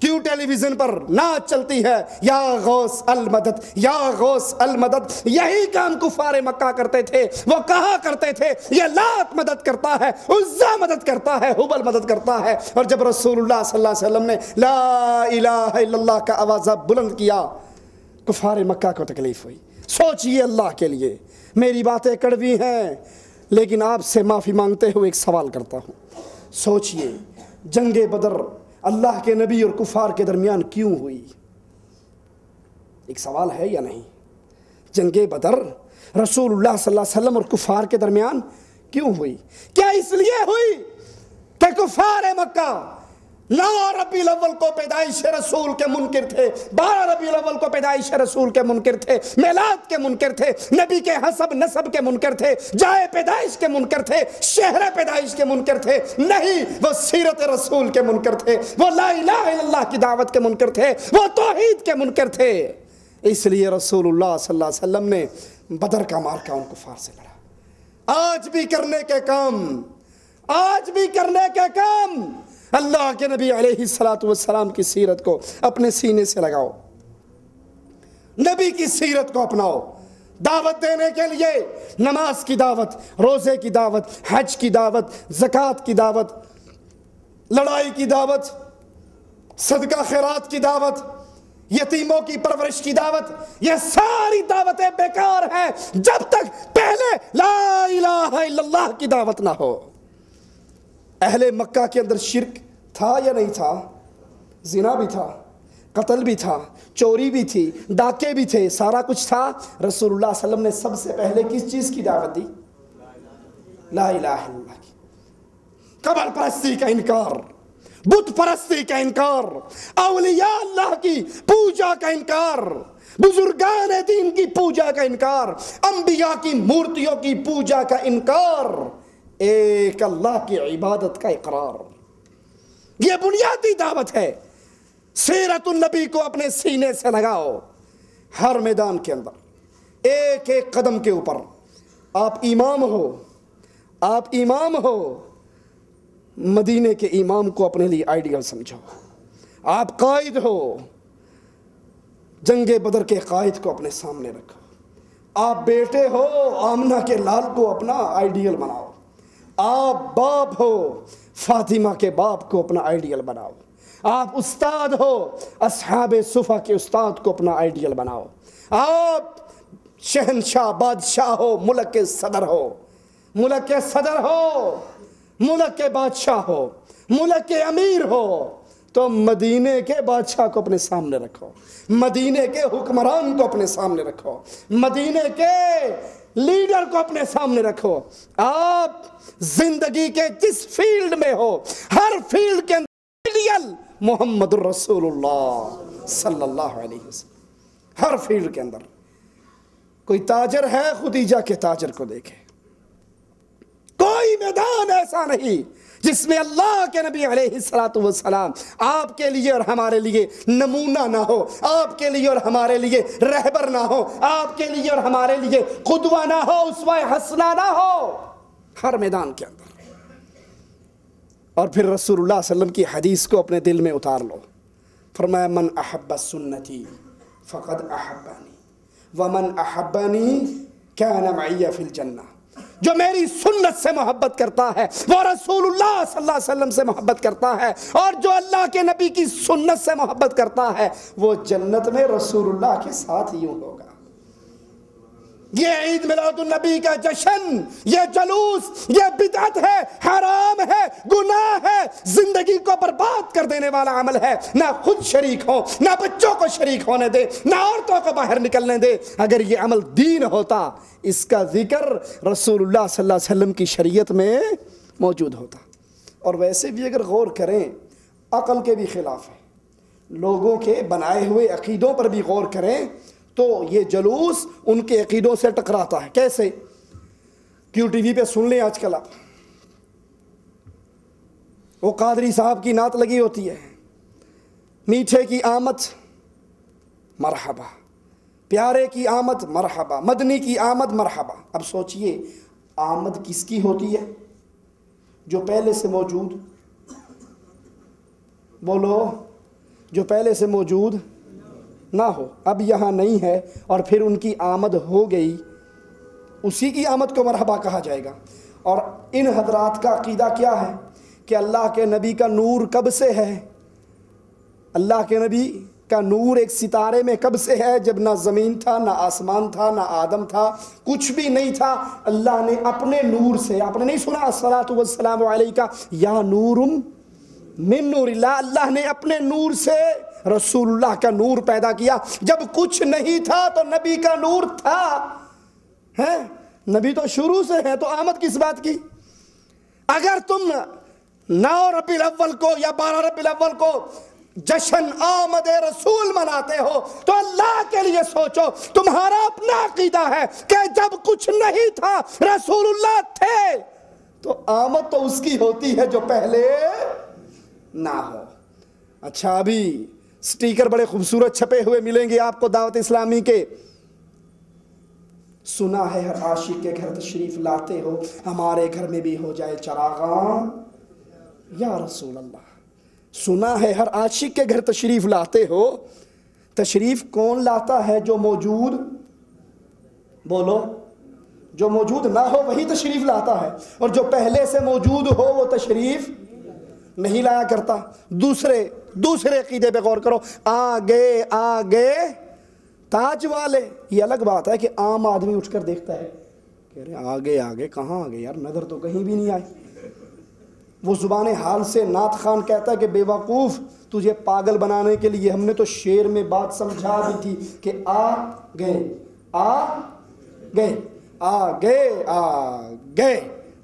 کیوں ٹیلی ویژن پر نعت چلتی ہے یا غوث المدد، یا غوث المدد؟ یہی کام کفار مکہ کرتے تھے، وہ کہا کرتے تھے یہ لات مدد کرتا ہے، عزا مدد کرتا ہے، ہبل مدد کرتا ہے۔ اور جب رسول اللہ صلی اللہ علیہ وسلم نے لا الہ الا اللہ کا آوازہ بلند کیا، کفار مکہ کو تکلیف ہوئی۔ سوچئے اللہ کے لیے، میری باتیں کڑوی ہیں لیکن آپ سے معافی مانگتے ہوئے ایک سوال کرتا ہوں۔ سوچئے جنگ بدر اللہ کے نبی اور کفار کے درمیان کیوں ہوئی؟ ایک سوال ہے یا نہیں؟ جنگ بدر رسول اللہ صلی اللہ علیہ وسلم اور کفار کے درمیان کیوں ہوئی؟ کیا اس لیے ہوئی کہ کفار مکہ 9 ربیع الاول کو پیدائش رسول کے منکر تھے، 12 ربیع الاول کو پیدائش رسول کے منکر تھے، میلاد کے منکر تھے، نبی کے حسب نسب کے منکر تھے، جائے پیدائش کے منکر تھے، شہر پیدائش کے منکر تھے؟ نہیں، وہ سیرت رسول کے منکر تھے، وہ لا الہ الا اللہ کی دعوت کے منکر تھے، وہ توحید کے منکر تھے۔ اس لیے رسول اللہ صلی اللہ علیہ وسلم نے بدر کا مارکہ ان کفار سے لڑا۔ آج بھی کرنے کے کام، آج بھی کرنے کے کام، اللہ کے نبی علیہ السلام کی سیرت کو اپنے سینے سے لگاؤ، نبی کی سیرت کو اپناؤ۔ دعوت دینے کے لیے نماز کی دعوت، روزے کی دعوت، حج کی دعوت، زکوٰۃ کی دعوت، لڑائی کی دعوت، صدقہ خیرات کی دعوت، یتیموں کی پرورش کی دعوت، یہ ساری دعوتیں بیکار ہیں جب تک پہلے لا الہ الا اللہ کی دعوت نہ ہو۔ اہل مکہ کے اندر شرک تھا یا نہیں تھا؟ زنا بھی تھا، قتل بھی تھا، چوری بھی تھی، ڈاکے بھی تھے، سارا کچھ تھا۔ رسول اللہ صلی اللہ علیہ وسلم نے سب سے پہلے کس چیز کی دعوت دی؟ لا الہ الا اللہ کی۔ قبر پرستی کا انکار، بت پرستی کا انکار، اولیاء اللہ کی پوجا کا انکار، بزرگان دین کی پوجا کا انکار، انبیاء کی مورتیوں کی پوجا کا انکار، ایک اللہ کی عبادت کا اقرار۔ یہ بنیادی دعوت ہے۔ سیرت النبی کو اپنے سینے سے لگاؤ، ہر میدان کے اندر، ایک ایک قدم کے اوپر۔ آپ امام ہو، آپ امام ہو، مدینے کے امام کو اپنے لیے آئیڈیل سمجھو۔ آپ قائد ہو، جنگ بدر کے قائد کو اپنے سامنے رکھو۔ آپ بیٹے ہو، آمنہ کے لال کو اپنا آئیڈیل بناؤ۔ آپ باپ ہو، فاطمہ کے باپ کو اپنا آئیڈیل بناؤ۔ آپ استاد ہو، اصحاب صفہ کے استاد کو اپنا آئیڈیل بناؤ۔ آپ شہنشاہ بادشاہ ہو، ملک کے صدر ہو، ملک کے صدر ہو، ملک کے بادشاہ ہو، ملک کے امیر ہو، تو مدینے کے بادشاہ کو اپنے سامنے رکھو، مدینے کے حکمران کو اپنے سامنے رکھو، مدینے کے لیڈر کو اپنے سامنے رکھو. آپ زندگی کے جس فیلڈ میں ہو, ہر فیلڈ کے اندر محمد الرسول اللہ صلی اللہ علیہ وسلم. ہر فیلڈ کے اندر کوئی تاجر ہے, خدیجہ کے تاجر کو دیکھے. کوئی میدان ایسا نہیں جس میں اللہ کے نبی علیہ السلام آپ کے لیے اور ہمارے لیے نمونہ نہ ہو, آپ کے لیے اور ہمارے لیے رہبر نہ ہو, آپ کے لیے اور ہمارے لیے قدوہ نہ ہو, اسوہ حسنہ نہ ہو. ہر میدان کے اندر. اور پھر رسول اللہ صلی اللہ علیہ وسلم کی حدیث کو اپنے دل میں اتار لو. فرمایا من احب سنتی فقد احبانی ومن احبانی کان معی فی الجنہ. جو میری سنت سے محبت کرتا ہے وہ رسول اللہ صلی اللہ علیہ وسلم سے محبت کرتا ہے, اور جو اللہ کے نبی کی سنت سے محبت کرتا ہے وہ جنت میں رسول اللہ کے ساتھ یوں ہوگا. یہ عید میلاد النبی کا جشن, یہ جلوس, یہ بدعت ہے, حرام ہے, گناہ ہے, زندگی کو برباد کر دینے والا عمل ہے. نہ خود شریک ہو, نہ بچوں کو شریک ہونے دے, نہ عورتوں کو باہر نکلنے دے. اگر یہ عمل دین ہوتا, اس کا ذکر رسول اللہ صلی اللہ علیہ وسلم کی شریعت میں موجود ہوتا. اور ویسے بھی اگر غور کریں, عقل کے بھی خلاف ہے. لوگوں کے بنائے ہوئے عقیدوں پر بھی غور کریں تو یہ جلوس ان کے عقیدوں سے ٹکراتا ہے. کیسے؟ کیوں ٹی وی پہ سن لیں آج کل آپ, وہ قادری صاحب کی نعت لگی ہوتی ہے, میٹھے کی آمد مرحبا, پیارے کی آمد مرحبا, مدنی کی آمد مرحبا. اب سوچئے آمد کس کی ہوتی ہے؟ جو پہلے سے موجود, بولو, جو پہلے سے موجود نہ ہو, اب یہاں نہیں ہے اور پھر ان کی آمد ہو گئی, اسی کی آمد کو مرحبا کہا جائے گا. اور ان حضرات کا عقیدہ کیا ہے کہ اللہ کے نبی کا نور کب سے ہے؟ اللہ کے نبی کا نور ایک ستارے میں کب سے ہے؟ جب نہ زمین تھا, نہ آسمان تھا, نہ آدم تھا, کچھ بھی نہیں تھا. اللہ نے اپنے نور سے, آپ نے نہیں سنا الصلاۃ والسلام علیکہ یا نور من نور اللہ, اللہ نے اپنے نور سے رسول اللہ کا نور پیدا کیا. جب کچھ نہیں تھا تو نبی کا نور تھا. ہے نبی تو شروع سے ہے, تو آمد کس بات کی؟ اگر تم 9 ربیع الاول کو یا 12 ربیع الاول کو جشن آمد رسول مناتے ہو تو اللہ کے لیے سوچو. تمہارا اپنا عقیدہ ہے کہ جب کچھ نہیں تھا رسول اللہ تھے, تو آمد تو اس کی ہوتی ہے جو پہلے نہ ہو. اچھا, ابھی سٹیکر بڑے خوبصورت چھپے ہوئے ملیں گے آپ کو دعوت اسلامی کے. سنا ہے ہر عاشق کے گھر تشریف لاتے ہو, ہمارے گھر میں بھی ہو جائے چراغاں یا رسول اللہ. سنا ہے ہر عاشق کے گھر تشریف لاتے ہو. تشریف کون لاتا ہے؟ جو موجود, بولو, جو موجود نہ ہو وہی تشریف لاتا ہے, اور جو پہلے سے موجود ہو وہ تشریف نہیں لایا کرتا. دوسرے عقیدے پہ غور کرو. آگے آگے تاج والے, یہ الگ بات ہے کہ عام آدمی اٹھ کر دیکھتا ہے, کہہ رہے آگے آگے کہاں آگے یار, نظر تو کہیں بھی نہیں آئی. وہ زبان حال سے نعت خان کہتا ہے کہ بے وقوف, تجھے پاگل بنانے کے لیے ہم نے تو شعر میں بات سمجھا دی تھی کہ آ گئے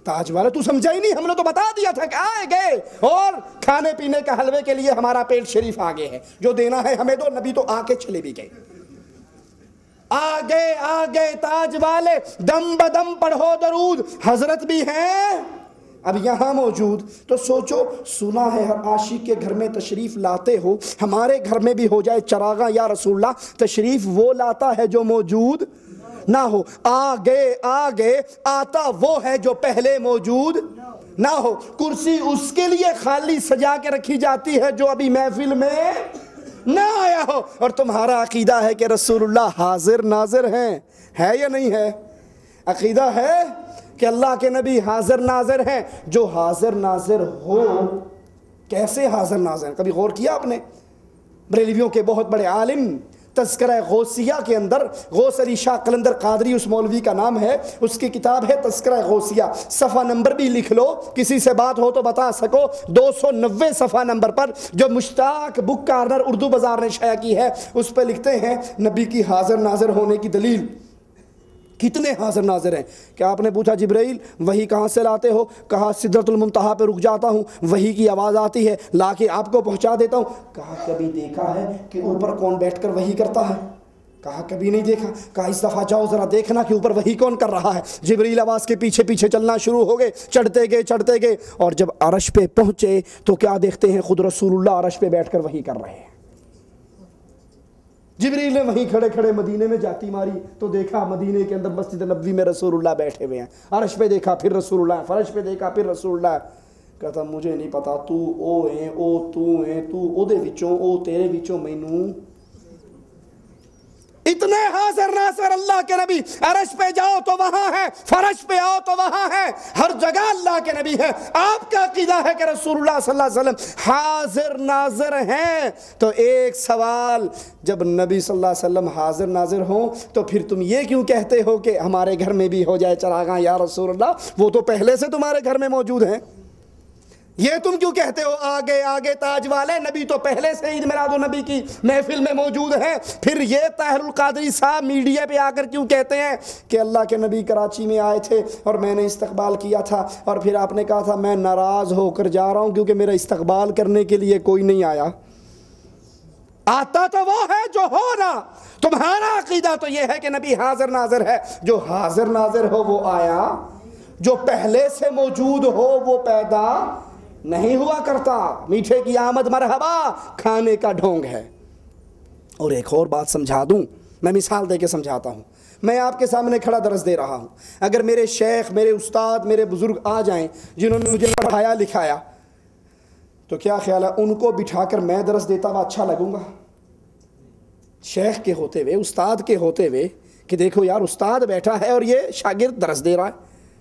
تاج والے. تو سمجھا ہی نہیں, ہم نے تو بتا دیا تھا کہ آئے گئے, اور کھانے پینے کا حلوے کے لیے ہمارا پیٹ شریف آگے ہے, جو دینا ہے ہمیں دو. نبی تو آ کے چلے بھی گئے. آگے آگے تاج والے, دم بدم پڑھو درود, حضرت بھی ہیں اب یہاں موجود. تو سوچو, سنا ہے ہر عاشق کے گھر میں تشریف لاتے ہو, ہمارے گھر میں بھی ہو جائے چراغاں یا رسول اللہ. تشریف وہ لاتا ہے جو موجود نہ ہو. آگے آگے آتا وہ ہے جو پہلے موجود نہ ہو. کرسی اس کے لیے خالی سجا کے رکھی جاتی ہے جو ابھی محفل میں نہ آیا ہو. اور تمہارا عقیدہ ہے کہ رسول اللہ حاضر ناظر ہیں, ہے یا نہیں ہے؟ عقیدہ ہے کہ اللہ کے نبی حاضر ناظر ہیں. جو حاضر ناظر ہو, کیسے حاضر ناظر ہیں؟ کبھی غور کیا آپ نے؟ بریلویوں کے بہت بڑے عالم تذکرہ غوثیہ کے اندر, غوث علی شاہ قلندر قادری اس مولوی کا نام ہے, اس کی کتاب ہے تذکرہ غوثیہ. صفحہ نمبر بھی لکھ لو, کسی سے بات ہو تو بتا سکو. 290 صفحہ نمبر پر, جو مشتاق بک کارنر اردو بازار نے شائع کی ہے, اس پہ لکھتے ہیں نبی کی حاضر ناظر ہونے کی دلیل کتنے حاضر ناظر ہیں کہ آپ نے پوچھا جبرائیل وحی کہاں سے لاتے ہو؟ کہا سدرۃ المنتہا پہ رک جاتا ہوں، وحی کی آواز آتی ہے، لا کے آپ کو پہنچا دیتا ہوں۔ کہا کبھی دیکھا ہے کہ اوپر کون بیٹھ کر وحی کرتا ہے؟ کہا کبھی نہیں دیکھا۔ کہا اس دفعہ جاؤ ذرا دیکھنا کہ اوپر وحی کون کر رہا ہے۔ جبرائیل آواز کے پیچھے پیچھے چلنا شروع ہو گئے، چڑھتے گئے اور جب عرش پہ پہنچے تو کیا دیکھتے ہیں؟ خود رسول اللہ عرش پہ بیٹھ کر وحی کر رہے ہیں۔ جبرائیل نے وہیں کھڑے کھڑے مدینے میں جاتی ماری تو دیکھا مدینے کے اندر مسجد نبوی میں رسول اللہ بیٹھے ہوئے ہیں، عرش پہ دیکھا پھر رسول اللہ، فرش پہ دیکھا پھر رسول اللہ۔ کہتا مجھے نہیں پتا تو او ہے او تو ہے تو او دے وچوں او تیرے وچوں مینوں۔ اتنے حاضر ناظر اللہ کے نبی، عرش پہ جاؤ تو وہاں ہے، فرش پہ آؤ تو وہاں ہے، ہر جگہ اللہ کے نبی ہے۔ آپ کا عقیدہ ہے کہ رسول اللہ صلی اللہ علیہ وسلم حاضر ناظر ہیں، تو ایک سوال، جب نبی صلی اللہ علیہ وسلم حاضر ناظر ہوں تو پھر تم یہ کیوں کہتے ہو کہ ہمارے گھر میں بھی ہو جائے چراغاں یا رسول اللہ؟ وہ تو پہلے سے تمہارے گھر میں موجود ہیں۔ یہ تم کیوں کہتے ہو آگے آگے تاج والے؟ نبی تو پہلے سے عید میلاد النبی کی محفل میں موجود ہیں۔ پھر یہ طاہر القادری صاحب میڈیا پہ آ کر کیوں کہتے ہیں کہ اللہ کے نبی کراچی میں آئے تھے اور میں نے استقبال کیا تھا اور پھر آپ نے کہا تھا میں ناراض ہو کر جا رہا ہوں کیونکہ میرا استقبال کرنے کے لیے کوئی نہیں آیا؟ آتا تو وہ ہے جو ہونا۔ تمہارا عقیدہ تو یہ ہے کہ نبی حاضر ناظر ہے، جو حاضر ناظر ہو وہ آیا، جو پہلے سے موجود ہو وہ پیدا نہیں ہوا کرتا۔ میٹھے کی آمد مرحبا کھانے کا ڈھونگ ہے۔ اور ایک اور بات سمجھا دوں، میں مثال دے کے سمجھاتا ہوں۔ میں آپ کے سامنے کھڑا درس دے رہا ہوں، اگر میرے شیخ، میرے استاد، میرے بزرگ آ جائیں جنہوں نے مجھے پڑھایا لکھایا، تو کیا خیال ہے ان کو بٹھا کر میں درس دیتا ہوا اچھا لگوں گا؟ شیخ کے ہوتے ہوئے، استاد کے ہوتے ہوئے کہ دیکھو یار استاد بیٹھا ہے اور یہ شاگرد درس دے رہا ہے،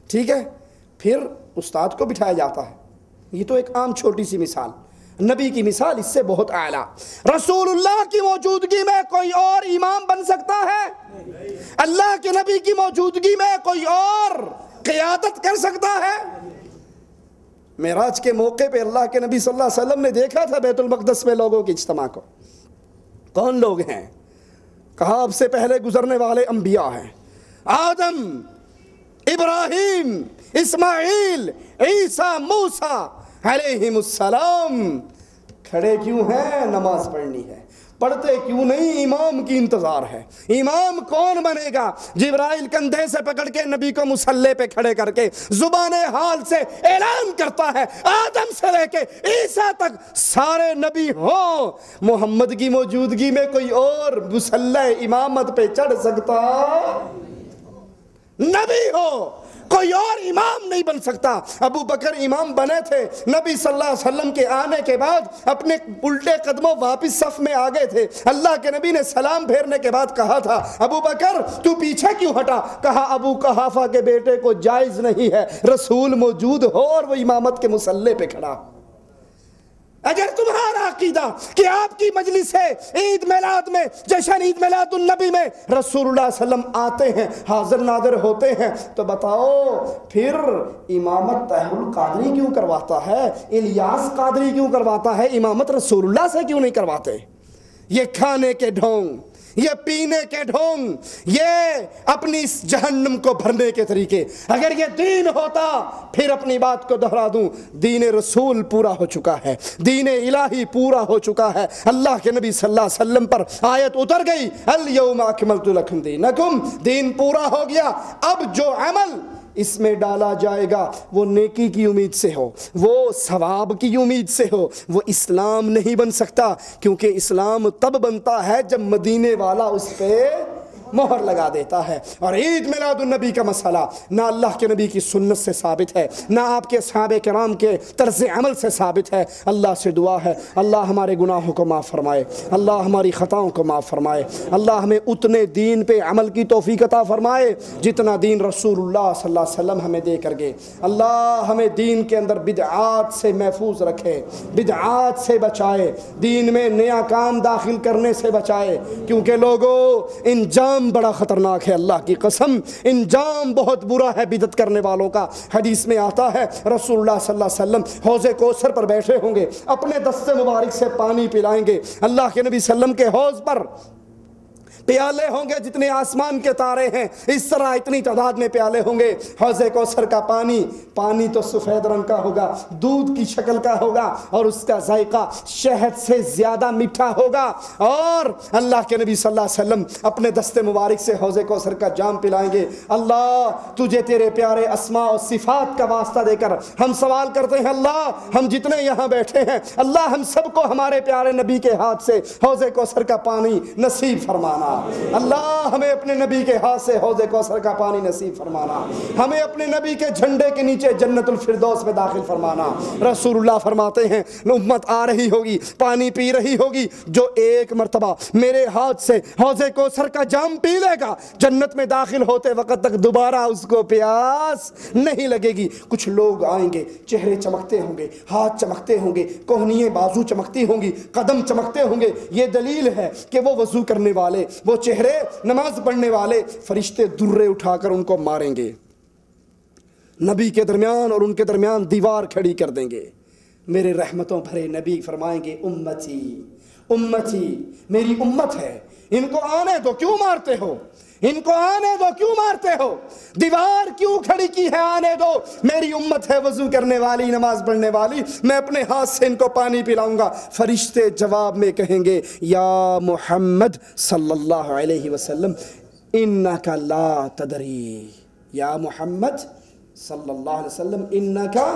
ٹھیک ہے، پھر استاد کو بٹھایا جاتا ہے۔ یہ تو ایک عام چھوٹی سی مثال، نبی کی مثال اس سے بہت اعلیٰ۔ رسول اللہ کی موجودگی میں کوئی اور امام بن سکتا ہے؟ اللہ کے نبی کی موجودگی میں کوئی اور قیادت کر سکتا ہے؟ معراج کے موقع پہ اللہ کے نبی صلی اللہ علیہ وسلم نے دیکھا تھا بیت المقدس میں لوگوں کے اجتماع کو۔ کون لوگ ہیں؟ کہا اب سے پہلے گزرنے والے انبیاء ہیں، آدم، ابراہیم، اسماعیل، عیسیٰ، موسیٰ علیہم السلام۔ کھڑے کیوں ہیں؟ نماز پڑھنی ہے۔ پڑھتے کیوں نہیں؟ امام کی انتظار ہے۔ امام کون بنے گا؟ جبرائیل کندھے سے پکڑ کے نبی کو مصلی پہ کھڑے کر کے زبان حال سے اعلان کرتا ہے آدم سے لے کے عیسیٰ تک سارے نبی ہوں، محمد کی موجودگی میں کوئی اور مصلی امامت پہ چڑھ سکتا؟ نبی ہو، کوئی اور امام نہیں بن سکتا۔ ابو بکر امام بنے تھے، نبی صلی اللہ علیہ وسلم کے آنے کے بعد اپنے الٹے قدموں واپس صف میں آگے تھے۔ اللہ کے نبی نے سلام پھیرنے کے بعد کہا تھا ابو بکر تو پیچھے کیوں ہٹا؟ کہا ابو قحافہ کے بیٹے کو جائز نہیں ہے رسول موجود ہو اور وہ امامت کے مصلی پہ کھڑا۔ اگر تمہارا عقیدہ کہ آپ کی مجلس ہے عید میلاد میں، جشن عید میلاد النبی میں رسول اللہ صلی اللہ علیہ وسلم آتے ہیں، حاضر ناظر ہوتے ہیں، تو بتاؤ پھر امامت طاہر القادری کیوں کرواتا ہے؟ الیاس قادری کیوں کرواتا ہے؟ امامت رسول اللہ سے کیوں نہیں کرواتے؟ یہ کھانے کے ڈھونگ، یہ پینے کے ڈھونگ، یہ اپنی اس جہنم کو بھرنے کے طریقے، اگر یہ دین ہوتا، پھر اپنی بات کو دہرا دوں، دین رسول پورا ہو چکا ہے، دین الہی پورا ہو چکا ہے۔ اللہ کے نبی صلی اللہ علیہ وسلم پر آیت اتر گئی الیوم اکملت لکم دینکم، دین پورا ہو گیا۔ اب جو عمل اس میں ڈالا جائے گا وہ نیکی کی امید سے ہو، وہ ثواب کی امید سے ہو، وہ اسلام نہیں بن سکتا، کیونکہ اسلام تب بنتا ہے جب مدینے والا اس پہ مہر لگا دیتا ہے۔ اور عید میلاد النبی کا مسئلہ نہ اللہ کے نبی کی سنت سے ثابت ہے، نہ آپ کے صحابہ کرام کے طرز عمل سے ثابت ہے۔ اللہ سے دعا ہے اللہ ہمارے گناہوں کو معاف فرمائے، اللہ ہماری خطاؤں کو معاف فرمائے، اللہ ہمیں اتنے دین پہ عمل کی توفیق عطا فرمائے جتنا دین رسول اللہ صلی اللہ علیہ وسلم ہمیں دے کر گئے۔ اللہ ہمیں دین کے اندر بدعات سے محفوظ رکھے، بدعات سے بچائے، دین میں نیا کام داخل کرنے سے بچائے، کیونکہ لوگوں انجام بڑا خطرناک ہے۔ اللہ کی قسم انجام بہت برا ہے بدعت کرنے والوں کا۔ حدیث میں آتا ہے رسول اللہ صلی اللہ علیہ وسلم حوض کوثر پر بیٹھے ہوں گے، اپنے دست مبارک سے پانی پلائیں گے۔ اللہ کے نبی صلی اللہ علیہ وسلم کے حوض پر پیالے ہوں گے جتنے آسمان کے تارے ہیں، اس طرح اتنی تعداد میں پیالے ہوں گے۔ حوض کوثر کا پانی تو سفید رنگ کا ہوگا، دودھ کی شکل کا ہوگا، اور اس کا ذائقہ شہد سے زیادہ میٹھا ہوگا۔ اور اللہ کے نبی صلی اللہ علیہ وسلم اپنے دست مبارک سے حوض کوثر کا جام پلائیں گے۔ اللہ تجھے تیرے پیارے اسماء و صفات کا واسطہ دے کر ہم سوال کرتے ہیں، اللہ ہم جتنے یہاں بیٹھے ہیں، اللہ ہم سب کو ہمارے پیارے نبی کے ہاتھ سے حوض کوثر کا پانی نصیب فرمانا۔ اللہ ہمیں اپنے نبی کے ہاتھ سے حوض کوثر کا پانی نصیب فرمانا، ہمیں اپنے نبی کے جھنڈے کے نیچے جنت الفردوس میں داخل فرمانا۔ رسول اللہ فرماتے ہیں امت آ رہی ہوگی، پانی پی رہی ہوگی، جو ایک مرتبہ میرے ہاتھ سے حوض کوثر کا جام پی لے گا، جنت میں داخل ہوتے وقت تک دوبارہ اس کو پیاس نہیں لگے گی۔ کچھ لوگ آئیں گے، چہرے چمکتے ہوں گے، ہاتھ چمکتے ہوں گے، کوہنییں بازو چمکتی ہوں گی، قدم چمکتے ہوں گے۔ یہ دلیل ہے کہ وہ وضو کرنے والے، وہ چہرے نماز پڑھنے والے، فرشتے درے اٹھا کر ان کو ماریں گے، نبی کے درمیان اور ان کے درمیان دیوار کھڑی کر دیں گے۔ میرے رحمتوں بھرے نبی فرمائیں گے امتی امتی، میری امت ہے، ان کو آنے دو، کیوں مارتے ہو؟ ان کو آنے دو، کیوں مارتے ہو؟ دیوار کیوں کھڑی کی ہے؟ آنے دو، میری امت ہے وضو کرنے والی، نماز پڑھنے والی، میں اپنے ہاتھ سے ان کو پانی پلاؤں گا۔ فرشتے جواب میں کہیں گے یا محمد صلی اللہ علیہ وسلم انکا لا تدری، یا محمد صلی اللہ علیہ وسلم انکا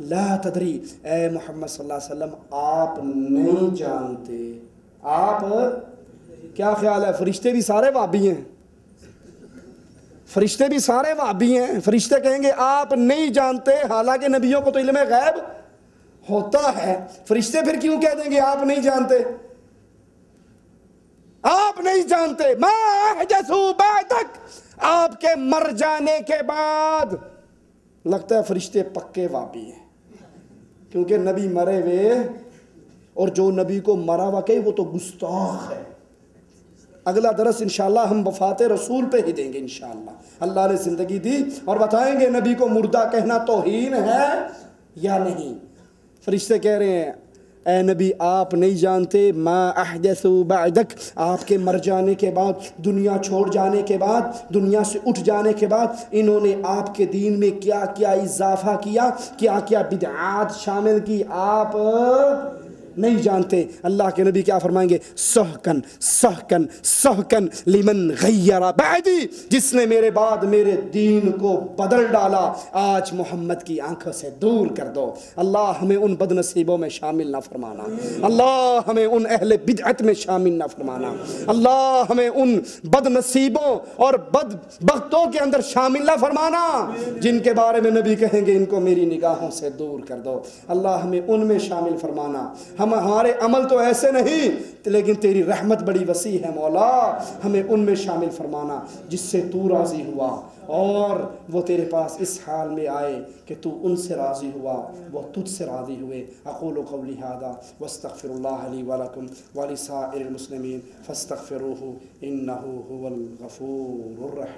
لا تدری، اے محمد صلی اللہ علیہ وسلم آپ نہیں جانتے۔ آپ کیا خیال ہے؟ فرشتے بھی سارے وہابی ہیں، فرشتے بھی سارے وہابی ہیں۔ فرشتے کہیں گے آپ نہیں جانتے، حالانکہ نبیوں کو تو علم غیب ہوتا ہے۔ فرشتے پھر کیوں کہہ دیں گے آپ نہیں جانتے؟ آپ نہیں جانتے، ما احدثوا بعدک، آپ کے مر جانے کے بعد۔ لگتا ہے فرشتے پکے وہابی ہیں، کیونکہ نبی مرے ہوئے، اور جو نبی کو مرا ہوا کہے وہ تو گستاخ ہے۔ اگلا درس انشاءاللہ ہم وفات رسول پہ ہی دیں گے انشاءاللہ۔ اللہ نے زندگی دی اور بتائیں گے نبی کو مردہ کہنا توہین ہے یا نہیں۔ فرشتے کہہ رہے ہیں اے نبی آپ نہیں جانتے، ما احدثوا بعدک، آپ کے مر جانے کے بعد، دنیا چھوڑ جانے کے بعد، دنیا سے اٹھ جانے کے بعد انہوں نے آپ کے دین میں کیا کیا اضافہ کیا، کیا کیا بدعات شامل کی، آپ نہیں جانتے۔ اللہ کے نبی کیا فرمائیں گے؟ سحقن سحقن سحقن لمن غیر بعدی، جس نے میرے بعد میرے دین کو بدل ڈالا، آج محمد کی آنکھوں سے دور کر دو۔ اللہ ہمیں ان بد نصیبوں میں شامل نہ فرمانا، اللہ ہمیں ان اہل بدعت میں شامل نہ فرمانا، اللہ ہمیں ان بد نصیبوں اور بد بختوں کے اندر شامل نہ فرمانا جن کے بارے میں نبی کہیں گے ان کو میری نگاہوں سے دور کر دو۔ اللہ ہمیں ان میں شامل فرمانا۔ ہمارے عمل تو ایسے نہیں، لیکن تیری رحمت بڑی وسیع ہے مولا، ہمیں ان میں شامل فرمانا جس سے تو راضی ہوا اور وہ تیرے پاس اس حال میں آئے کہ تو ان سے راضی ہوا، وہ تجھ سے راضی ہوئے۔ اقول قولی ھذا واستغفر اللہ لی ولکم ولسائر المسلمین فاستغفروہ انہ ھو الغفور الرحیم۔